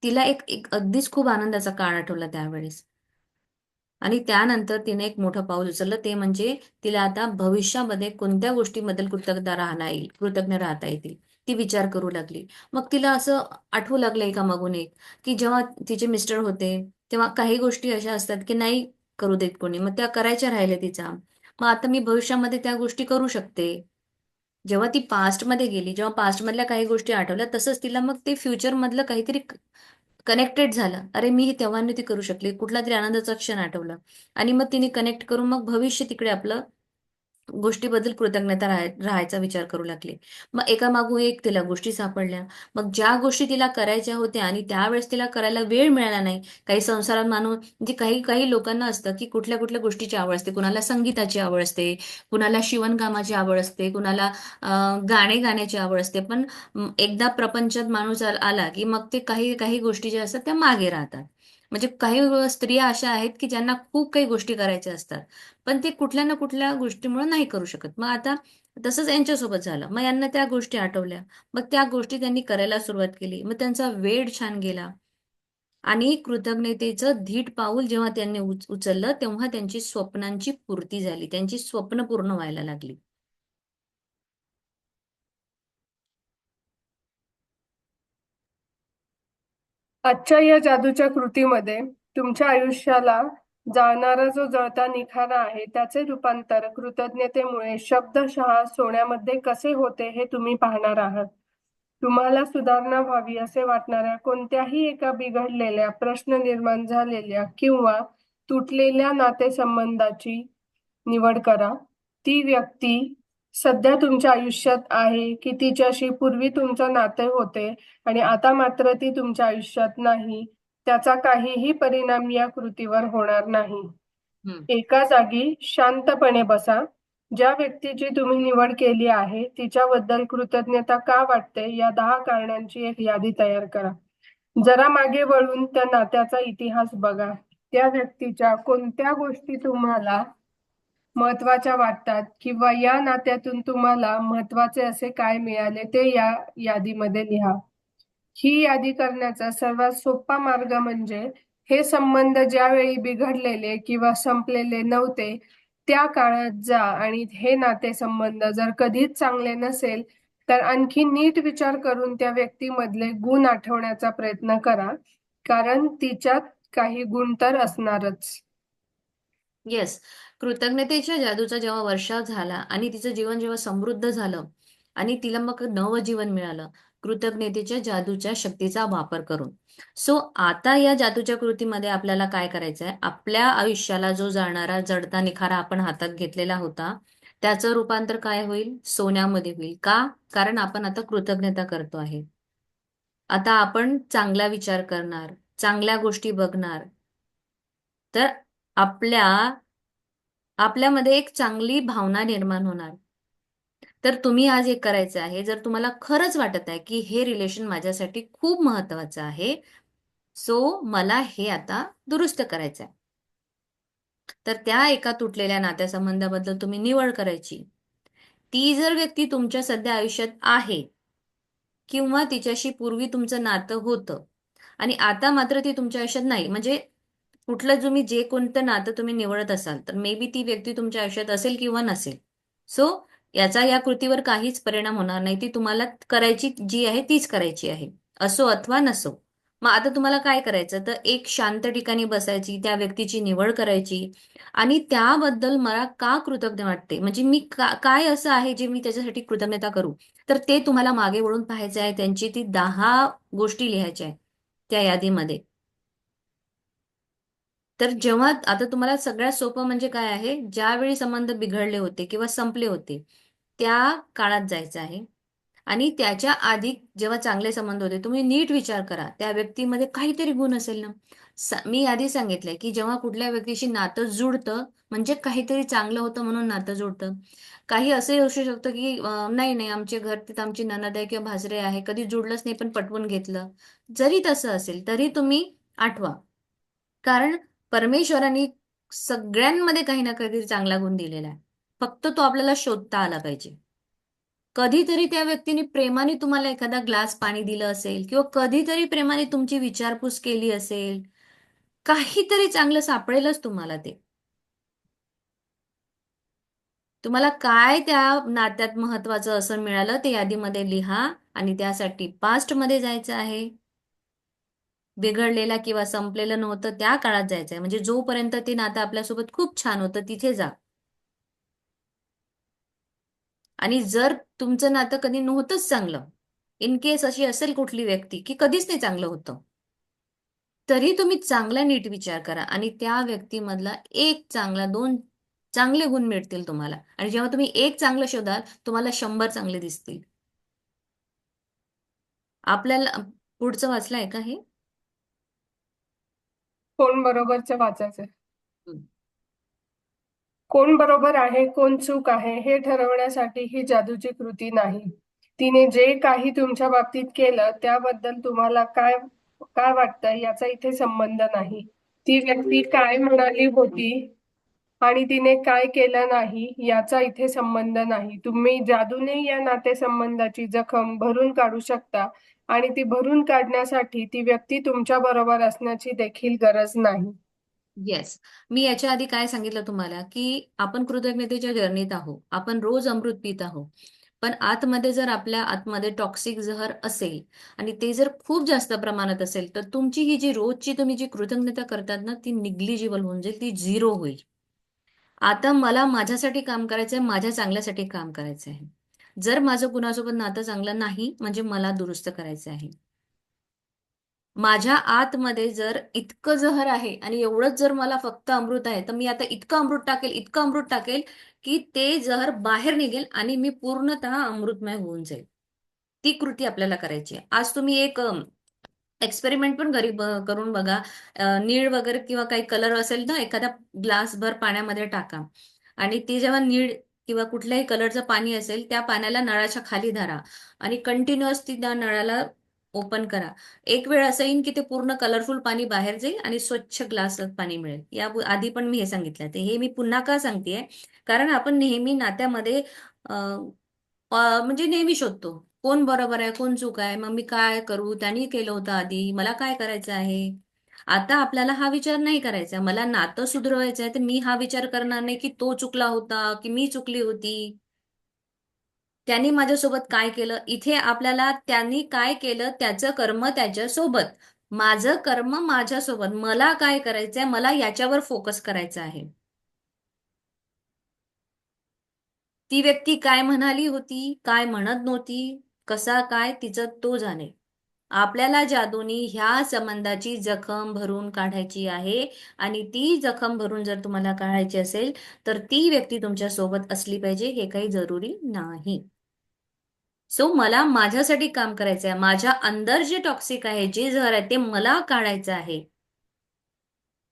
तिला एक एक अगदीच खूप आनंदाचा काळ आठवला त्यावेळेस. आणि त्यानंतर तिने एक मोठं पाऊल उचललं, ते म्हणजे तिला आता भविष्यामध्ये कोणत्या गोष्टीबद्दल कृतज्ञ राहता येतील, ती विचार करू लागली. मग तिला असं आठवू लागलं एका मागून एक, की जेव्हा तिचे मिस्टर होते तेव्हा काही गोष्टी अशा असतात की नाही करू देत कोणी, मग त्या करायच्या राहिल्या तिचा. मग आता मी भविष्यामध्ये त्या गोष्टी करू शकते. जेव्हा ती पास्टमध्ये गेली, जेव्हा पास्टमधल्या काही गोष्टी आठवल्या, तसंच तिला मग ते फ्युचर मधलं काहीतरी कनेक्टेड झालं. अरे मी हे तेव्हा नव्हती करू शकले, कुठला तरी आनंदाचा क्षण आठवला, आणि मग तिने कनेक्ट करून मग भविष्य तिकडे आपलं गोष्टीबद्दल राहायचा विचार करू लागले. मग एका मागोमाग एक तिला गोष्टी सापडल्या. मग ज्या गोष्टी तिला करायच्या होत्या आणि त्यावेळेस तिला करायला वेळ मिळाला नाही. काही संसारात मानून म्हणजे काही काही लोकांना असतं की कुठल्या कुठल्या गोष्टीची आवड असते. कुणाला संगीताची आवड असते, कुणाला शिवणकामाची आवड असते, कुणाला गाणे गाण्याची आवड असते. पण एकदा प्रपंचात माणूस आला की मग ते काही काही गोष्टी ज्या असतात त्या मागे राहतात. म्हणजे काही स्त्रिया अशा आहेत की ज्यांना खूप काही गोष्टी करायच्या असतात, पण ते कुठल्या ना कुठल्या गोष्टीमुळे नाही करू शकत. मग आता तसंच यांच्यासोबत झालं. मग यांना त्या गोष्टी आठवल्या, मग त्या गोष्टी त्यांनी करायला सुरुवात केली. मग त्यांचा वेळ छान गेला. आणि कृतज्ञतेचं धीट पाऊल जेव्हा त्यांनी उचललं, तेव्हा त्यांची स्वप्नांची पूर्ती झाली, त्यांची स्वप्न पूर्ण व्हायला लागली. आजच्या या जादूच्या कृतीमध्ये तुमच्या आयुष्याला जाणारा जो जळता निखारा आहे त्याचे रूपांतर कृतज्ञतेमुळे शब्दशः सोन्यामध्ये कसे होते हे तुम्ही पाहणार आहात. तुम्हाला सुधारणा व्हावी असे वाटणाऱ्या कोणत्याही एका बिघडलेल्या, प्रश्न निर्माण झालेल्या किंवा तुटलेल्या नातेसंबंधाची निवड करा. ती व्यक्ती सध्या तुमच्या आयुष्यात आहे की तिच्याशी पूर्वी तुमचं नाते होते आणि आता मात्र ती तुमच्या आयुष्यात नाही, त्याचा काहीही परिणाम या कृतीवर होणार नाही. हम्म. एका जागी शांतपणे बसा. ज्या व्यक्तीची तुम्ही निवड केली आहे तिच्याबद्दल कृतज्ञता का वाटते या 10 कारणांची एक यादी तयार करा. जरा मागे वळून त्या नात्याचा इतिहास बघा. त्या व्यक्तीच्या कोणत्या गोष्टी तुम्हाला महत्वाच्या वाटतात किंवा या नात्यातून तुम्हाला महत्वाचे असे काय मिळाले ते या यादीमध्ये लिहा. ही यादी करण्याचा सर्वात सोपा मार्ग म्हणजे हे संबंध ज्यावेळी बिघडलेले किंवा संपलेले नव्हते त्या काळात जा आणि हे नातेसंबंध जर कधीच चांगले नसेल तर आणखी नीट विचार करून त्या व्यक्तीमधले गुण आठवण्याचा प्रयत्न करा, कारण तिच्यात काही गुण तर असणारच. येस. कृतज्ञतेच्या जादूचा जेव्हा वर्षाव झाला आणि तिचं जीवन जेव्हा समृद्ध झालं आणि तिला मग नवजीवन मिळालं, कृतज्ञतेच्या जादूच्या शक्तीचा वापर करून. सो आता या जादूच्या कृतीमध्ये आपल्याला काय करायचं आहे? आपल्या आयुष्याला जो जाणारा जडता निखारा आपण हातात घेतलेला होता, त्याचं रूपांतर काय होईल? सोन्यामध्ये होईल. का? कारण आपण आता कृतज्ञता करतो आहे. आता आपण चांगला विचार करणार, चांगल्या गोष्टी बघणार. तर आपल्या आपल्यामध्ये एक चांगली भावना निर्माण होणार. तर तुम्ही आज एक करायचं आहे, जर तुम्हाला खरंच वाटत आहे की हे रिलेशन माझ्यासाठी खूप महत्वाचं आहे, सो मला हे आता दुरुस्त करायचं आहे. तर त्या एका तुटलेल्या नात्यासंबंधाबद्दल तुम्ही निवड करायची. ती जर व्यक्ती तुमच्या सध्या आयुष्यात आहे किंवा तिच्याशी पूर्वी तुमचं नातं होतं आणि आता मात्र ती तुमच्या आयुष्यात नाही, म्हणजे कुठलं तुम्ही जे कोणतं नातं तुम्ही निवडत असाल, तर मे बी ती व्यक्ती तुमच्या आयुष्यात असेल किंवा नसेल. सो याचा या कृतीवर काहीच परिणाम होणार नाही. ती तुम्हाला करायची जी आहे तीच करायची आहे, असो अथवा नसो. मग आता तुम्हाला काय करायचं, तर एक शांत ठिकाणी बसायची, त्या व्यक्तीची निवड करायची आणि त्याबद्दल मला का कृतज्ञ वाटते, म्हणजे मी काय असं आहे जे मी त्याच्यासाठी कृतज्ञता करू, तर ते तुम्हाला मागे वळून पाहायचं आहे. त्यांची ती 10 गोष्टी लिहायच्या आहेत त्या यादीमध्ये. तर जेव्हा आता तुम्हाला सगळ्यात सोपं म्हणजे काय आहे, ज्यावेळी संबंध बिघडले होते किंवा संपले होते, त्या काळात जायचं आहे आणि त्याच्या आधी जेव्हा चांगले संबंध होते, तुम्ही नीट विचार करा, त्या व्यक्तीमध्ये काहीतरी गुण असेल ना. मी आधी सांगितलंय, की जेव्हा कुठल्या व्यक्तीशी नातं जुडतं, म्हणजे काहीतरी चांगलं होतं म्हणून नातं जुडतं. काही असंही असू शकतं, की नाही, नाही आमच्या घरात आमची नणंद आहे किंवा भासरे आहे, कधी जुडलंच नाही पण पटवून घेतलं. जरी तसं असेल, तरी तुम्ही आठवा. कारण परमेश्वरांनी सगळ्यांमध्ये काही ना काहीतरी चांगला गुण दिलेला आहे. फक्त तो आपल्याला शोधता आला पाहिजे. कधीतरी त्या व्यक्तीने प्रेमाने तुम्हाला एखादा ग्लास पाणी दिलं असेल किंवा कधीतरी प्रेमाने तुमची विचारपूस केली असेल. काहीतरी चांगलं सापडेलच तुम्हाला ते. तुम्हाला काय त्या नात्यात महत्वाचं असं मिळालं ते यादीमध्ये लिहा आणि त्यासाठी पास्टमध्ये जायचं आहे. बिघडलेला किंवा संपलेलं नव्हतं त्या काळात जायचंय. म्हणजे जोपर्यंत ते नातं आपल्यासोबत खूप छान होतं तिथे जा. आणि जर तुमचं नातं कधी नव्हतंच चांगलं, इन केस अशी असेल कुठली व्यक्ती की कधीच नाही चांगलं होतं, तरी तुम्ही चांगला नीट विचार करा आणि त्या व्यक्तीमधला एक चांगला, 2 चांगले गुण मिळतील तुम्हाला. आणि जेव्हा तुम्ही एक चांगलं शोधाल, तुम्हाला 100 चांगले दिसतील. आपल्याला पुढचं वाचलंय का हे? कोण बरोबरच वाचायचं. हं. कोण बरोबर आहे कोण चूक आहे हे ठरवण्यासाठी ही जादूची कृती नाही. तिने जे काही तुमच्या बाबतीत केलं त्याबद्दल तुम्हाला काय काय वाटतं याचा इथे संबंध नाही. ती व्यक्ती काय म्हणाली होती आणि तिने काय केलं नाही याचा इथे संबंध नाही. तुम्ही जादूने या नातेसंबंधाची जखम भरून काढू शकता आणि ती भरून काढण्यासाठी ती व्यक्ती तुमच्या बरोबर असण्याची देखील गरज नाही. येस. मी याच्या आधी काय सांगितलं तुम्हाला, की आपण कृतज्ञतेच्या जर्नीत आहोत. आपण रोज अमृत पित आहोत. पण आतमध्ये जर आपल्या आतमध्ये टॉक्सिक जहर असेल आणि ते जर खूप जास्त प्रमाणात असेल, तर तुमची ही जी रोजची तुम्ही जी कृतज्ञता करतात ना, ती निग्लिजिबल होऊन जाईल, ती झिरो होईल. आता मला माझ्यासाठी काम करायचंय, माझ्या चांगल्यासाठी काम करायचं आहे. जर माझं कुणासोबत नातं चांगलं नाही, म्हणजे मला दुरुस्त करायचं आहे. माझ्या आतमध्ये जर इतकं जहर आहे आणि एवढंच जर मला फक्त अमृत आहे, तर मी आता इतकं अमृत टाकेल, इतकं अमृत टाकेल, की ते जहर बाहेर निघेल आणि मी पूर्णतः अमृतमय होऊन जाईल. ती कृती आपल्याला करायची आहे. आज तुम्ही एक एक्सपेरिमेंट पण घरी करून बघा. नीळ वगैरे किंवा काही कलर असेल ना, एखादा ग्लासभर पाण्यामध्ये टाका आणि ते जेव्हा नीळ किंवा कुठल्याही कलरचं पाणी असेल, त्या पाण्याला नळाच्या खाली धरा आणि कंटिन्युअस त्या नळाला ओपन करा. एक वेळ असं येईन की ते पूर्ण कलरफुल पाणी बाहेर जाईल आणि स्वच्छ ग्लासात पाणी मिळेल. या आधी पण मी हे सांगितलं. ते हे मी पुन्हा का सांगतेय, कारण आपण नेहमी नात्यामध्ये अ, अ, म्हणजे नेहमी शोधतो. कोण बरोबर आहे, कोण चूक आहे, मग मी काय करू, त्यांनी केलं होतं आधी, मला काय करायचं आहे. आता आपल्याला हा विचार नाही करायचा, मला नातं सुधरवायचं आहे, तर मी हा विचार करणार नाही की तो चुकला होता की मी चुकली होती, त्यांनी माझ्यासोबत काय केलं. इथे आपल्याला त्यांनी काय केलं त्याचं कर्म त्याच्यासोबत, माझं कर्म माझ्यासोबत, मला काय करायचंय, मला याच्यावर फोकस करायचा आहे. ती व्यक्ती काय म्हणाली होती, काय म्हणत नव्हती, कसा काय तिचं तो जाणे. आपल्याला जादूनी ह्या संबंधाची जखम भरून काढायची आहे. आणि ती जखम भरून जर तुम्हाला काढायची असेल तर ती व्यक्ती तुमच्या सोबत असली पाहिजे हे काही जरुरी नाही. सो मला माझ्यासाठी काम करायचं आहे, माझ्या अंदर जे टॉक्सिक आहे, जे जहर आहे, ते मला काढायचं आहे.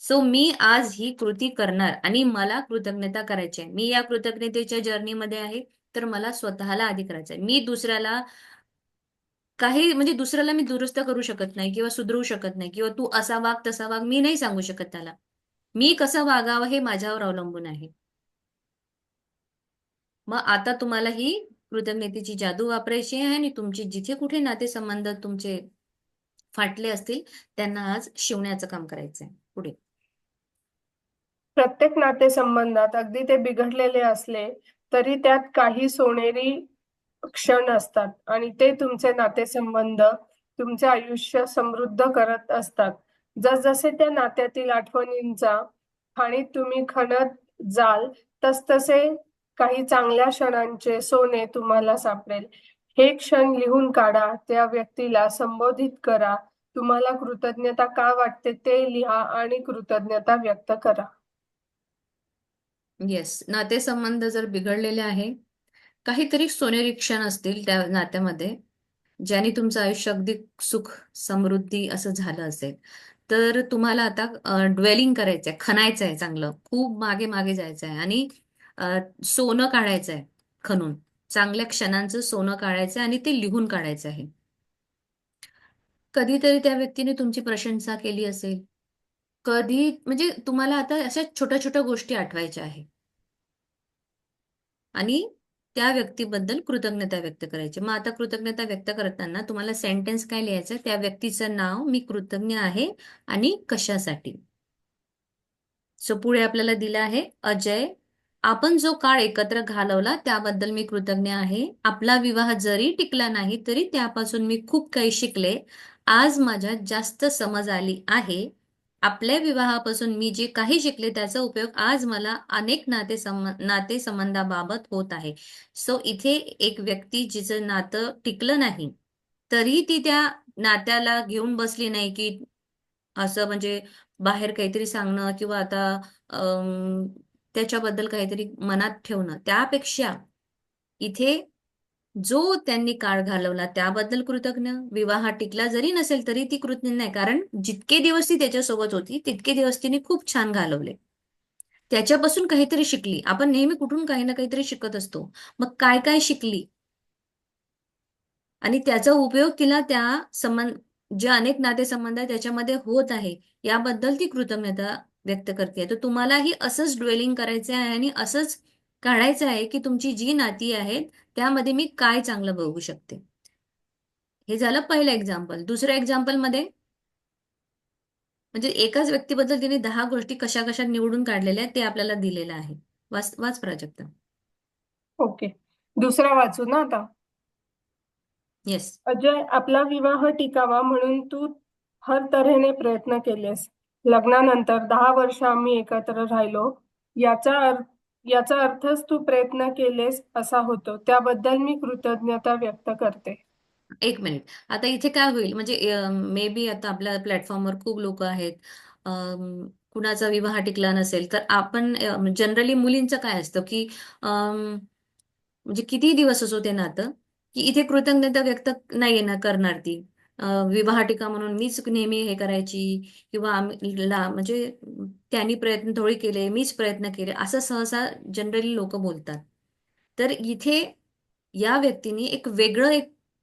सो मी आज ही कृती करणार आणि मला कृतज्ञता करायची आहे. मी या कृतज्ञतेच्या जर्नीमध्ये आहे, तर मला स्वतःला आधी करायचं आहे. मी दुसऱ्याला काही म्हणजे दुसऱ्याला मी दुरुस्त करू शकत नाही किंवा सुधरू शकत नाही किंवा तू असा वाग तसा वाग मी नाही सांगू शकत त्याला. मी कसं वागावं हे माझ्यावर अवलंबून आहे. मग आता तुम्हाला ही कृतज्ञतेची जादू वापरायची आहे आणि तुमची जिथे कुठे नातेसंबंध तुमचे फाटले असतील त्यांना आज शिवण्याचं काम करायचं आहे पुढे. प्रत्येक नातेसंबंधात अगदी ते बिघडलेले असले तरी त्यात काही सोनेरी क्षण असतात आणि ते तुमचे नातेसंबंध तुमचे आयुष्य समृद्ध करत असतात. जसजसे त्या नात्यातील आठवणींचा खाणीत तुम्ही खणत जाल तसतसे काही चांगल्या क्षणांचे सोने तुम्हाला सापडेल. हे क्षण लिहून काढा, त्या व्यक्तीला संबोधित करा, तुम्हाला कृतज्ञता का वाटते ते लिहा आणि कृतज्ञता व्यक्त करा. येस, नातेसंबंध जर बिघडलेले आहे, काहीतरी सोनेरी क्षण असतील त्या नात्यामध्ये, ज्याने तुमचं आयुष्य अगदी सुख समृद्धी असं झालं असेल, तर तुम्हाला आता ड्वेलिंग करायचंय, खणायचं आहे, चांगलं खूप मागे मागे जायचं आहे आणि सोनं काढायचं आहे खणून. चांगल्या क्षणांचं सोनं काढायचं आहे आणि ते लिहून काढायचं आहे. कधीतरी त्या व्यक्तीने तुमची प्रशंसा केली असेल, कधी म्हणजे तुम्हाला आता अशा छोट्या छोट्या गोष्टी आठवायच्या आहे आणि त्या व्यक्तीबद्दल कृतज्ञता व्यक्त करायची. मग आता कृतज्ञता व्यक्त करताना तुम्हाला सेंटेन्स काय लिहायचं, त्या व्यक्तीचं नाव, मी कृतज्ञ आहे आणि कशासाठी. सो पुढे आपल्याला दिलं आहे, अजय, आपण जो काळ एकत्र घालवला त्याबद्दल मी कृतज्ञ आहे. आपला विवाह जरी टिकला नाही तरी त्यापासून मी खूप काही शिकले. आज माझ्यात जास्त समज आली आहे. आपल्या विवाहापासून मी जे काही शिकले त्याचा उपयोग आज मला अनेक नातेसंबंधाबाबत होत आहे. सो इथे एक व्यक्ती जिचं नातं टिकलं नाही तरी ती त्या नात्याला घेऊन बसली नाही की असं म्हणजे बाहेर काहीतरी सांगणं किंवा आता अम, त्याच्याबद्दल काहीतरी मनात ठेवणं. त्यापेक्षा इथे जो त्यांनी काळ घालवला त्याबद्दल कृतज्ञ, विवाह टिकला जरी नसेल तरी ती कृतज्ञ नाही, कारण जितके दिवस ती त्याच्यासोबत होती तितके दिवस तिने खूप छान घालवले. त्याच्यापासून काहीतरी शिकली. आपण नेहमी कुठून काही ना काहीतरी शिकत असतो. मग काय काय शिकली आणि त्याचा उपयोग तिला त्या संबंध, जे अनेक नातेसंबंध आहे त्याच्यामध्ये होत आहे, याबद्दल ती कृतज्ञता व्यक्त करते. तर तुम्हालाही असंच ड्वेलिंग करायचं आहे आणि असंच काढायचं आहे की तुमची जी नाती आहेत त्यामध्ये मी काय चांगलं बघू शकते. हे झालं पहिलं एक्झाम्पल. दुसऱ्या एक्झाम्पल मध्ये म्हणजे एकाच व्यक्तीबद्दल तिने 10 गोष्टी कशा कशा निवडून काढलेल्या आहेत ते आपल्याला दिलेलं आहे. वाच वाच प्राजक्ता. ओके, दुसरा वाचू ना आता. येस. अजय, आपला विवाह टिकावा म्हणून तू हर तऱ्हेने प्रयत्न केलेस. लग्नानंतर 10 वर्ष आम्ही एकत्र राहिलो. याचा अर्थ याचा अर्थच तू प्रयत्न केलेस असा होतो. त्याबद्दल मी कृतज्ञता व्यक्त करते. एक मिनिट. आता इथे काय होईल म्हणजे मे बी आता आपल्या प्लॅटफॉर्मवर खूप लोक आहेत. कुणाचा विवाह टिकला नसेल तर आपण जनरली मुलींचं काय असतं की म्हणजे किती दिवस असो ते नातं, की इथे कृतज्ञता व्यक्त नाहीये ना करणार ती. विवाह टिका म्हणून मीच नेहमी हे करायची किंवा म्हणजे त्यांनी प्रयत्न थोडी केले, मीच प्रयत्न केले, असं सहसा जनरली लोक बोलतात. तर इथे या व्यक्तीने एक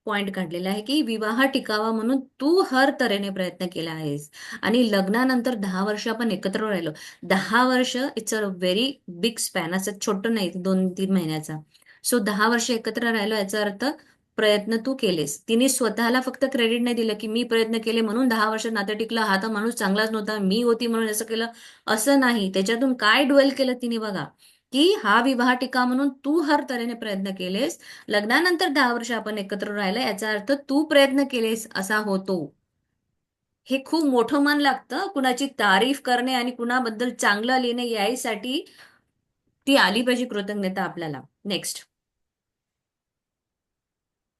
पॉइंट काढलेला आहे की विवाह टिकावा म्हणून तू हर तऱ्हेने प्रयत्न केला आहेस आणि लग्नानंतर 10 वर्ष आपण एकत्र राहिलो. 10 वर्ष it's a very big span, असं छोटं नाही 2-3 महिन्याचा. सो 10 वर्ष एकत्र राहिलो याचा अर्थ प्रयत्न तू केलेस. तिने स्वतःला फक्त क्रेडिट नाही दिलं की मी प्रयत्न केले म्हणून 10 वर्ष नातं टिकलं, हा तर माणूस चांगलाच नव्हता, मी होती म्हणून असं केलं, असं नाही. त्याच्यातून काय डवेल केलं तिने बघा, की हा विवाह टिका म्हणून तू हर तऱ्हेने प्रयत्न केलेस. लग्नानंतर 10 वर्ष आपण एकत्र राहिलं याचा अर्थ तू प्रयत्न केलेस असा होतो. हे खूप मोठं मन लागतं. कुणाची तारीफ करणे आणि कुणाबद्दल चांगलं लिहिणे यासाठी ती आली पाहिजे कृतज्ञता आपल्याला. नेक्स्ट.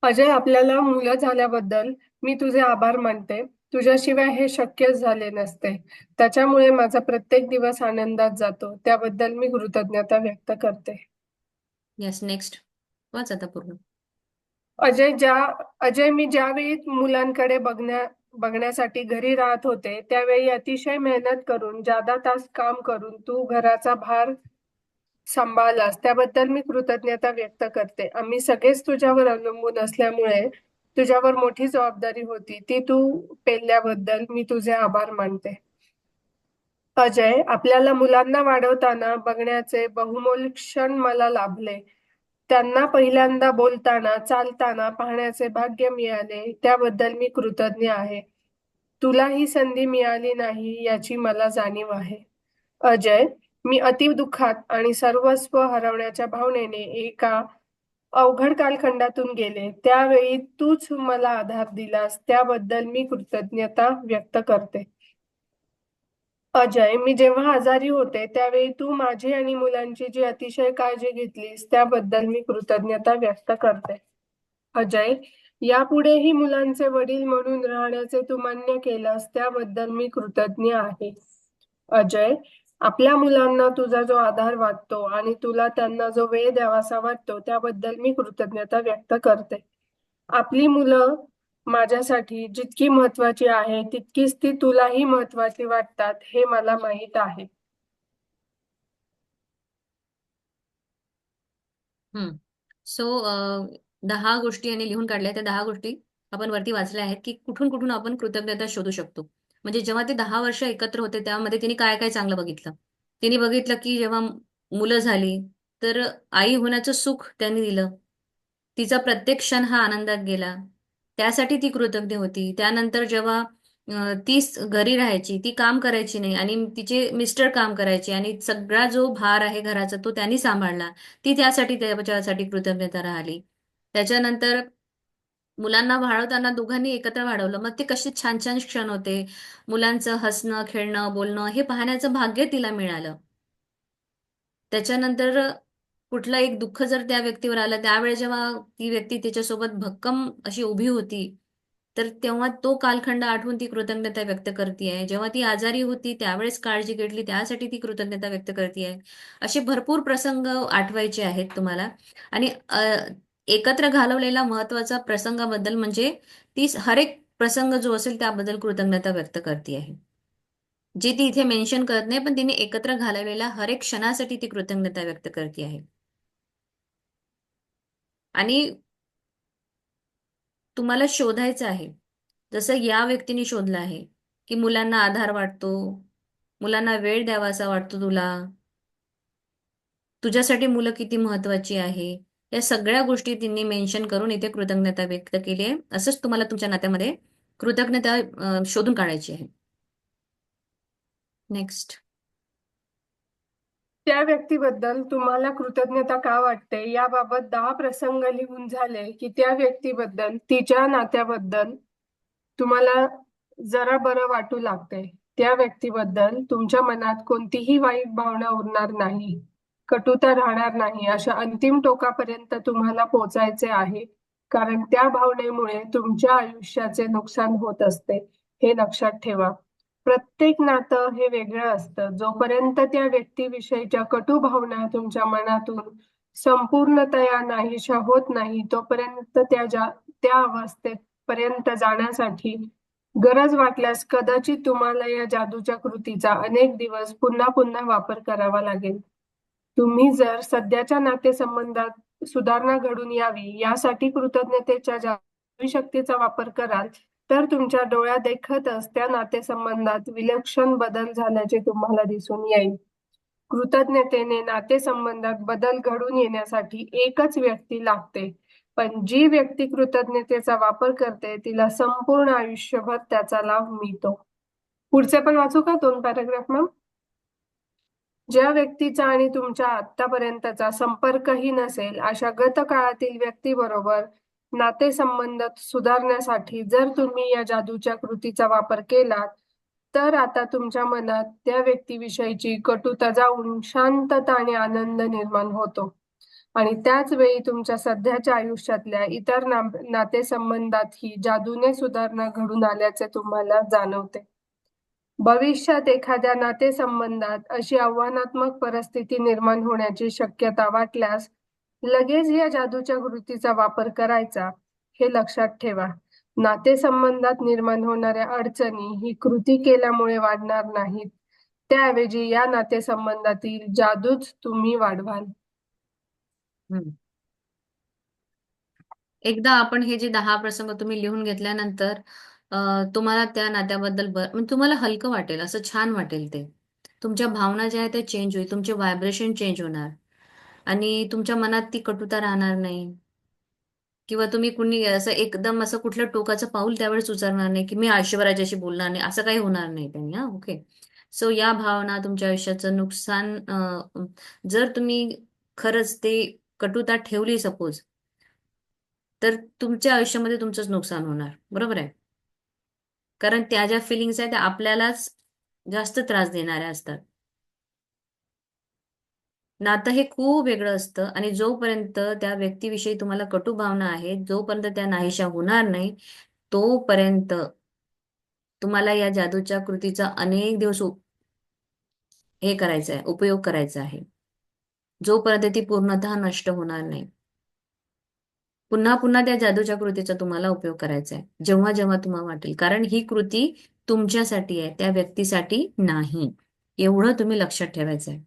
अजय, आपल्याला मुलं झाल्याबद्दल मी तुझे आभार मानते. तुझ्याशिवाय हे शक्यच झाले नसते. त्याच्यामुळे माझा प्रत्येक दिवस आनंदात जातो. त्याबद्दल मी कृतज्ञता व्यक्त करते. Yes, next. वाच आता पूर्ण. अजय ज्या अजय, मी ज्यावेळी मुलांकडे बघण्यासाठी घरी राहत होते, त्यावेळी अतिशय मेहनत करून जादा तास काम करून तू घराचा भार सांभाळलास. त्याबद्दल मी कृतज्ञता व्यक्त करते. आम्ही सगळेच तुझ्यावर अवलंबून असल्यामुळे तुझ्यावर मोठी जबाबदारी होती, ती तू पेलल्याबद्दल मी तुझे आभार मानते. अजय, आपल्याला मुलांना वाढवताना बघण्याचे बहुमोल क्षण मला लाभले. त्यांना पहिल्यांदा बोलताना चालताना पाहण्याचे भाग्य मिळाले, त्याबद्दल मी कृतज्ञ आहे. तुला ही संधी मिळाली नाही याची मला जाणीव आहे. अजय, मी अतीव दुःखात आणि सर्वस्व हरवण्याच्या भावनेने एका अवघड कालखंडातून गेले. त्यावेळी तूच मला आधार दिलास, त्याबद्दल मी कृतज्ञता व्यक्त करते. अजय, मी जेव्हा आजारी होते त्यावेळी तू माझी आणि मुलांची जी अतिशय काळजी घेतलीस, त्याबद्दल मी कृतज्ञता व्यक्त करते. अजय, यापुढेही मुलांचे वडील म्हणून राहण्याचे तू मान्य केलंस, त्याबद्दल मी कृतज्ञ आहे. अजय, आपल्या मुलांना तुझा जो आधार वाटतो आणि तुला त्यांना जो वेळ द्यावासा वाटतो, त्याबद्दल मी कृतज्ञता व्यक्त करते. आपली मुलं माझ्यासाठी जितकी महत्वाची आहे तितकीच ती तुलाही महत्वाची वाटतात, हे मला माहीत आहे. सो 10 गोष्टी यांनी लिहून काढल्या. त्या 10 गोष्टी आपण वरती वाचल्या आहेत की कुठून कुठून आपण कृतज्ञता शोधू शकतो. म्हणजे जेव्हा ते 10 वर्ष एकत्र होते त्यामध्ये तिने काय काय चांगलं बघितलं. तिने बघितलं की जेव्हा मुलं झाली तर आई होण्याचं सुख त्यांनी दिलं. तिचा प्रत्येक क्षण हा आनंदात गेला, त्यासाठी ती कृतज्ञ होती. त्यानंतर जेव्हा ती घरी राहायची, ती काम करायची नाही आणि तिचे मिस्टर काम करायचे आणि सगळा जो भार आहे घराचा तो त्यांनी सांभाळला, ती त्यासाठी त्याच्यासाठी कृतज्ञता राहिली. त्याच्यानंतर मुलांना वाढवताना दोघांनी एकत्र वाढवलं, मग ते कसे छान छान क्षण होते. मुलांचं हसणं खेळणं बोलणं हे पाहण्याचं भाग्य तिला मिळालं. त्याच्यानंतर कुठलं एक दुःख जर त्या व्यक्तीवर आलं त्यावेळेस जेव्हा ती व्यक्ती त्याच्यासोबत भक्कम अशी उभी होती, तर तेव्हा तो कालखंड आठवून ती कृतज्ञता व्यक्त करते. जेव्हा ती आजारी होती त्यावेळेस काळजी घेतली त्यासाठी ती कृतज्ञता व्यक्त करते. असे भरपूर प्रसंग आठवायचे आहेत तुम्हाला. आणि एकत्र घालवलेला महत्वाचा प्रसंगाबद्दल म्हणजे ती हर एक प्रसंग जो असेल त्याबद्दल कृतज्ञता व्यक्त करते आहे. जे ती इथे मेन्शन करत नाही पण तिने एकत्र घालवलेल्या हर एक क्षणासाठी ती कृतज्ञता व्यक्त करते आहे. आणि तुम्हाला शोधायचं आहे, जसं या व्यक्तीने शोधलं आहे, की मुलांना आधार वाटतो, मुलांना वेळ द्यावासा वाटतो तुला, तुझ्यासाठी मुलं किती महत्वाची आहे. या सगळ्या गोष्टी तिने मेन्शन करून इथे कृतज्ञता व्यक्त केली आहे. असंच तुम्हाला तुमच्या नात्यामध्ये कृतज्ञता शोधून काढायची आहे. नेक्स्ट. त्या व्यक्तीबद्दल तुम्हाला कृतज्ञता का वाटते याबाबत 10 प्रसंग लिहून झाले की त्या व्यक्तीबद्दल, तिच्या नात्याबद्दल तुम्हाला जरा बरं वाटू लागते. त्या व्यक्तीबद्दल तुमच्या मनात कोणतीही वाईट भावना उरणार नाही, कटुता राहणार नाही. अशा अंतिम टोकापर्यंत तुम्हाला पोहोचायचे आहे, कारण त्या भावनेमुळे तुमच्या आयुष्याचे नुकसान होत असते, हे लक्षात ठेवा. प्रत्येक नातं हे वेगळं असतं. जोपर्यंत त्या व्यक्तीविषयीच्या कटू भावना तुमच्या मनातून संपूर्णतया नाहीशा होत नाही, तोपर्यंत त्या अवस्थेत पर्यंत जाण्यासाठी गरज वाटल्यास कदाचित तुम्हाला या जादूच्या कृतीचा अनेक दिवस पुन्हा पुन्हा वापर करावा लागेल. तुम्ही जर सध्याच्या नातेसंबंधात सुधारणा घडून यावी यासाठी कृतज्ञतेच्या जादुई शक्तीचा वापर कराल, तर तुमच्या डोळ्यादेखतच त्या नातेसंबंधात विलक्षण बदल झाल्याचे तुम्हाला दिसून येईल. कृतज्ञतेने नातेसंबंधात बदल घडून येण्यासाठी एकच व्यक्ती लागते, पण जी व्यक्ती कृतज्ञतेचा वापर करते तिला संपूर्ण आयुष्यभर त्याचा लाभ मिळतो. पुढचे पण वाचू का 2 पॅराग्राफ मॅम? ज्या व्यक्तीचा आणि तुमच्या आतापर्यंतचा संपर्कही नसेल अशा गतकाळातील व्यक्तीबरोबर नातेसंबंध सुधारण्यासाठी जर तुम्ही या जादूच्या कृतीचा वापर केलात तर आता तुमच्या मनात त्या व्यक्तीविषयीची कटुता जाऊन शांतता आणि आनंद निर्माण होतो आणि त्याच वेळी तुमच्या सध्याच्या आयुष्यातल्या इतर नातेसंबंधातही जादूने सुधारणा घडून आल्याचे तुम्हाला जाणवते. भविष्यात एखाद्या नातेसंबंधात अशी आव्हानात्मक परिस्थिती निर्माण होण्याची शक्यता वाटल्यास लगेच या जादूच्या कृतीचा वापर करायचा हे लक्षात ठेवा. नातेसंबंधात निर्माण होणाऱ्या अडचणी ही कृती केल्यामुळे वाढणार नाहीत. त्याऐवजी या नातेसंबंधातील जादूच तुम्ही वाढवाल. हम्म. एकदा आपण हे जे 10 प्रसंग तुम्ही लिहून घेतल्यानंतर तुम्हाला त्या नात्याबद्दल म्हणजे तुम्हाला हलकं वाटेल, असं छान वाटेल ते. तुमच्या भावना ज्या आहेत त्या चेंज होईल, तुमचे व्हायब्रेशन चेंज होणार आणि तुमच्या मनात ती कटुता राहणार नाही. किंवा तुम्ही कुणी असं एकदम असं कुठलं टोकाचं पाऊल त्यावेळेस उचलणार नाही की मी आयुष्यभराच्याशी बोलणार नाही, असं काही होणार नाही त्यांनी. हा, ओके. सो या भावना तुमच्या आयुष्याचं नुकसान जर तुम्ही खरंच ते कटुता ठेवली सपोज, तर तुमच्या आयुष्यामध्ये तुमचंच नुकसान होणार. बरोबर आहे? कारण त्या ज्या फिलिंग्स आहेत त्या आपल्यालाच जास्त त्रास देणाऱ्या असतात. नातं हे खूप वेगळं असतं आणि जोपर्यंत त्या व्यक्तीविषयी तुम्हाला कटू भावना आहेत, जोपर्यंत त्या नाहीशा होणार नाही, तोपर्यंत तुम्हाला या जादूच्या कृतीचा अनेक दिवस हे करायचं आहे, उपयोग करायचा आहे. जोपर्यंत ती पूर्णतः नष्ट होणार नाही. पुन्हा पुन्हा त्या जादूच्या कृतीचा तुम्हाला उपयोग करायचा आहे. जेव्हा जेव्हा तुम्हाला वाटेल. कारण ही कृती तुमच्यासाठी आहे, त्या व्यक्तीसाठी नाही. एवढं तुम्ही लक्षात ठेवायचं आहे.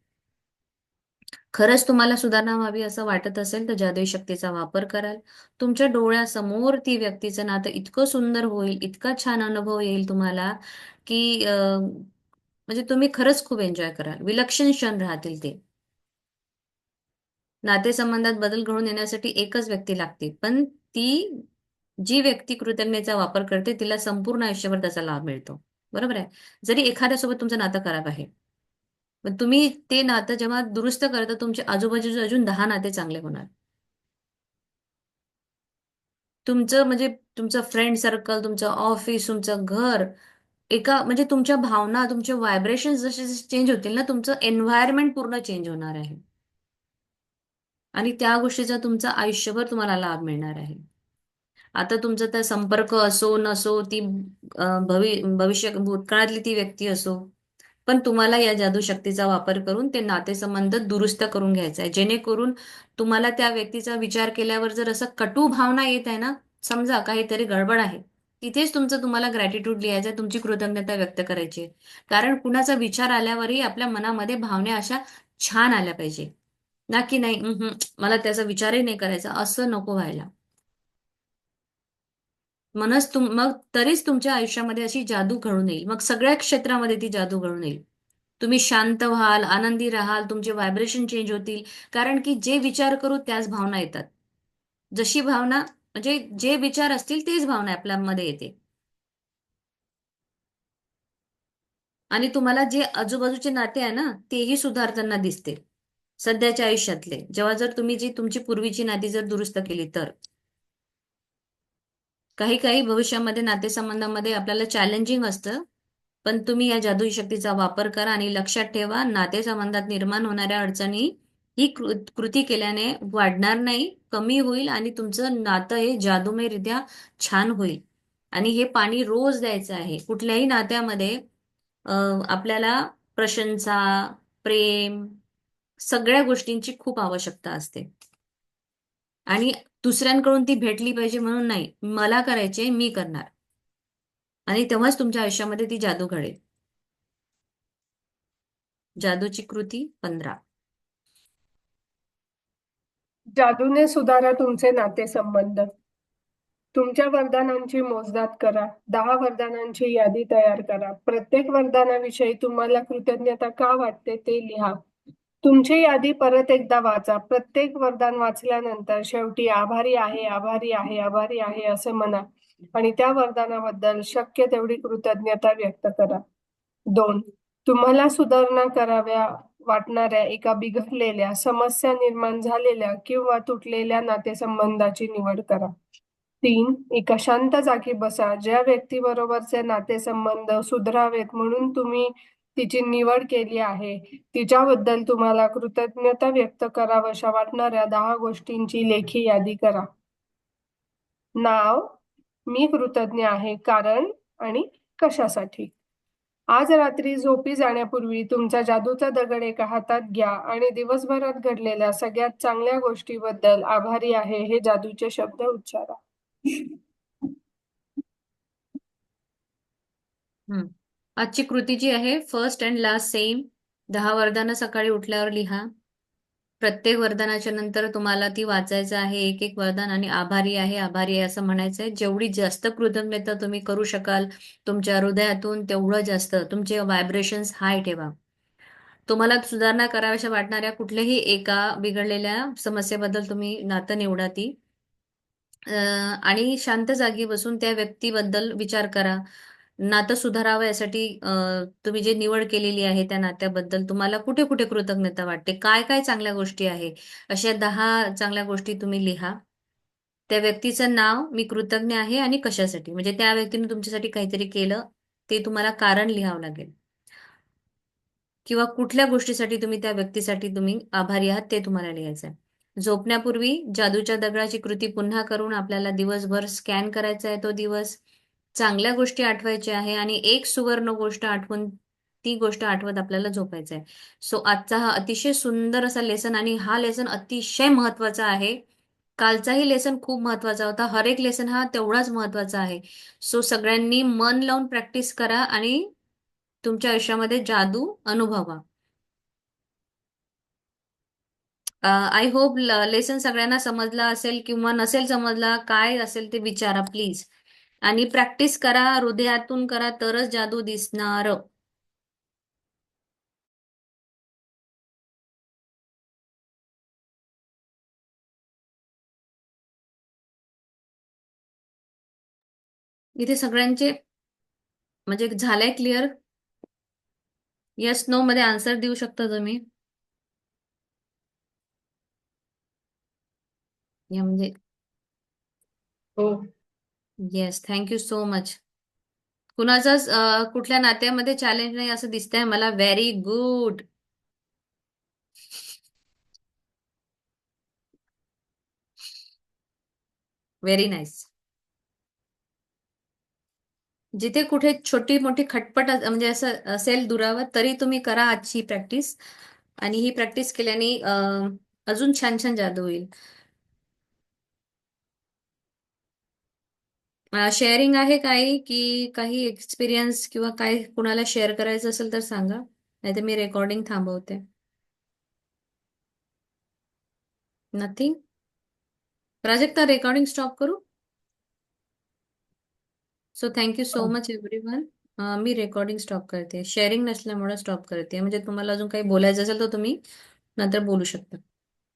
खरंच तुम्हाला सुधारणा व्हावी असं वाटत असेल तर जादुई शक्तीचा वापर कराल. तुमच्या डोळ्यासमोर ती व्यक्तीचं नातं इतकं सुंदर होईल, इतका छान अनुभव येईल तुम्हाला, की म्हणजे तुम्ही खरंच खूप एन्जॉय कराल. विलक्षण क्षण राहतील ते. नातेसंबंधात बदल घडून येण्यासाठी एकच व्यक्ती लागते, पण ती जी व्यक्ती कृतज्ञतेचा वापर करते तिला संपूर्ण आयुष्यभर त्याचा लाभ मिळतो. बरोबर आहे? जरी एखाद्यासोबत तुमचं नातं खराब आहे, पण तुम्ही ते नातं जेव्हा दुरुस्त करता तुमचे आजूबाजूचे अजून 10 नाते चांगले होणार. तुमचं म्हणजे तुमचं फ्रेंड सर्कल, तुमचं ऑफिस, तुमचं घर एका म्हणजे तुमच्या भावना, तुमचे व्हायब्रेशन जसे जसे चेंज होतील ना, तुमचं एन्व्हायरमेंट पूर्ण चेंज होणार आहे. आणि त्या गोष्टीचा तुमचा आयुष्यभर तुम्हाला लाभ मिळणार आहे. आता तुमचा त्या संपर्क असो नसो, ती भविष्य भूतकाळातली ती व्यक्ती असो, पण तुम्हाला या जादू शक्तीचा वापर करून ते नातेसंबंध दुरुस्त करून घ्यायचा आहे. जेणेकरून तुम्हाला त्या व्यक्तीचा विचार केल्यावर जर असं कटू भावना येत आहे ना, समजा काहीतरी गडबड आहे, तिथेच तुम्हाला ग्रॅटिट्यूड लिहायचं आहे, तुमची कृतज्ञता व्यक्त करायची आहे. कारण कुणाचा विचार आल्यावरही आपल्या मनामध्ये भावना अशा छान आल्या पाहिजे. ना की नाही मला त्याचा विचारही नाही करायचा, असं नको व्हायला. मग तरीच तुमच्या आयुष्यामध्ये अशी जादू घडून येईल. मग सगळ्या क्षेत्रामध्ये ती जादू घडून येईल. तुम्ही शांत व्हाल, आनंदी राहाल, तुमचे व्हायब्रेशन चेंज होतील. कारण की जे विचार करू त्याच भावना येतात. जशी भावना म्हणजे जे विचार असतील तेच भावना आपल्यामध्ये येते. आणि तुम्हाला जे आजूबाजूचे नाते आहे ना, तेही सुधारताना दिसते. सध्याच्या आयुष्यातले. जेव्हा जर तुम्ही जी तुमची पूर्वीची नाती जर दुरुस्त केली तर. काही काही भविष्यामध्ये नातेसंबंधामध्ये आपल्याला चॅलेंजिंग असतं, पण तुम्ही या जादुई शक्तीचा वापर करा आणि लक्षात ठेवा, नातेसंबंधात निर्माण होणाऱ्या अडचणी ही कृती केल्याने वाढणार नाही, कमी होईल आणि तुमचं नातं हे जादूमयरित्या छान होईल. आणि हे पाणी रोज द्यायचं आहे. कुठल्याही नात्यामध्ये आपल्याला प्रशंसा, प्रेम, सगळ्या गोष्टींची खूप आवश्यकता असते. आणि दुसऱ्यांकडून ती भेटली पाहिजे म्हणून नाही. मला करायचे, मी करणार. आणि तेव्हाच तुमच्या आयुष्यामध्ये ती जादू घडेल. जादूची कृती 15. जादूने सुधारा तुमचे नातेसंबंध. तुमच्या वरदानांची मोजदाद करा. 10 वरदानांची यादी तयार करा. प्रत्येक वरदानाविषयी तुम्हाला कृतज्ञता का वाटते ते लिहा. तुमची यादी परत एकदा वाचा. प्रत्येक वरदान वाचल्यानंतर शेवटी आभारी आहे, आभारी आहे, आभारी आहे असे म्हणा आणि त्या वरदानाबद्दल शक्य तेवढी कृतज्ञता व्यक्त करा. 2. तुम्हाला सुधारणा कराव्या वाटणाऱ्या एका बिघडलेल्या, समस्या निर्माण झालेल्या किंवा तुटलेल्या नातेसंबंधाची निवड करा. 3. एका शांत जागी बसा. ज्या व्यक्तीबरोबरचे नातेसंबंध सुधारावेत म्हणून तुम्ही तिची निवड केली आहे, तिच्याबद्दल तुम्हाला कृतज्ञता व्यक्त कराव्याशा वाटणाऱ्या 10 गोष्टींची लेखी यादी करा. नाव, मी कृतज्ञ आहे कारण आणि कशासाठी. आज रात्री झोपी जाण्यापूर्वी तुमचा जादूचा दगड एका हातात घ्या आणि दिवसभरात घडलेल्या सगळ्यात चांगल्या गोष्टीबद्दल आभारी आहे हे जादूचे शब्द उच्चारा. हम्म. आजची कृती जी आहे, फर्स्ट अँड लास्ट सेम. 10 वरदानं सकाळी उठल्यावर लिहा. प्रत्येक वरदानाच्या नंतर तुम्हाला ती वाचायचं आहे, एक एक वरदान, आणि आभारी आहे, आभारी आहे असं म्हणायचं आहे. जेवढी जास्त कृतज्ञता तुम्ही करू शकाल तुमच्या हृदयातून, तेवढं जास्त तुमचे व्हायब्रेशन्स हाय ठेवा. तुम्हाला सुधारणा कराव्याशा वाटणाऱ्या कुठल्याही एका बिघडलेल्या समस्येबद्दल तुम्ही नातं निवडा ती. आणि शांत जागी बसून त्या व्यक्तीबद्दल विचार करा. नातं सुधारावं यासाठी तुम्ही जे निवड केलेली आहे त्या नात्याबद्दल तुम्हाला कुठे कुठे कृतज्ञता वाटते, काय काय चांगल्या गोष्टी आहे, अशा 10 चांगल्या गोष्टी तुम्ही लिहा. त्या व्यक्तीचं नाव, मी कृतज्ञ आहे आणि कशासाठी, म्हणजे त्या व्यक्तीने तुमच्यासाठी काहीतरी केलं, ते तुम्हाला कारण लिहावं लागेल. किंवा कुठल्या गोष्टीसाठी तुम्ही त्या व्यक्तीसाठी तुम्ही आभारी आहात ते तुम्हाला लिहायचं आहे. झोपण्यापूर्वी जादूच्या दगडाची कृती पुन्हा करून आपल्याला दिवसभर स्कॅन करायचा आहे तो दिवस. चांगल्या गोष्टी आठवायच्या आहे आणि एक सुवर्ण गोष्ट आठवून ती गोष्ट आठवत आपल्याला झोपायचं आहे. सो आजचा हा अतिशय सुंदर असा लेसन, आणि हा लेसन अतिशय महत्वाचा आहे. कालचाही लेसन खूप महत्वाचा होता. हर एक लेसन हा तेवढाच महत्वाचा आहे. सो सगळ्यांनी मन लावून प्रॅक्टिस करा आणि तुमच्या आयुष्यामध्ये जादू अनुभवा. आय होप लेसन सगळ्यांना समजला असेल, किंवा नसेल समजला काय असेल ते विचारा प्लीज. आणि प्रॅक्टिस करा, हृदयातून करा, तरच जादू दिसणार. इथे सगळ्यांचे म्हणजे झालंय क्लिअर? येस नो मध्ये आन्सर देऊ शकता तुम्ही. या म्हणजे हो. Yes, thank you so much. कुणाचाच कुठल्या नात्यामध्ये चॅलेंज नाही असं दिसतंय मला. Very good. Very nice. जिथे कुठे छोटी मोठी खटपट म्हणजे असं असेल दुरावा, तरी तुम्ही करा आजची प्रॅक्टिस. आणि ही प्रॅक्टिस केल्याने अजून छान छान जादू होईल. शेअरिंग आहे काही, की काही एक्सपिरियन्स किंवा काय कुणाला शेअर करायचं असेल तर सांगा, नाहीतर मी रेकॉर्डिंग थांबवते. नथिंग. प्राजक्ता, रेकॉर्डिंग स्टॉप करू? So thank you so much everyone. मी रेकॉर्डिंग स्टॉप करते, शेअरिंग नसल्यामुळे स्टॉप करते. म्हणजे तुम्हाला अजून काही बोलायचं असेल तर तुम्ही नंतर बोलू शकता.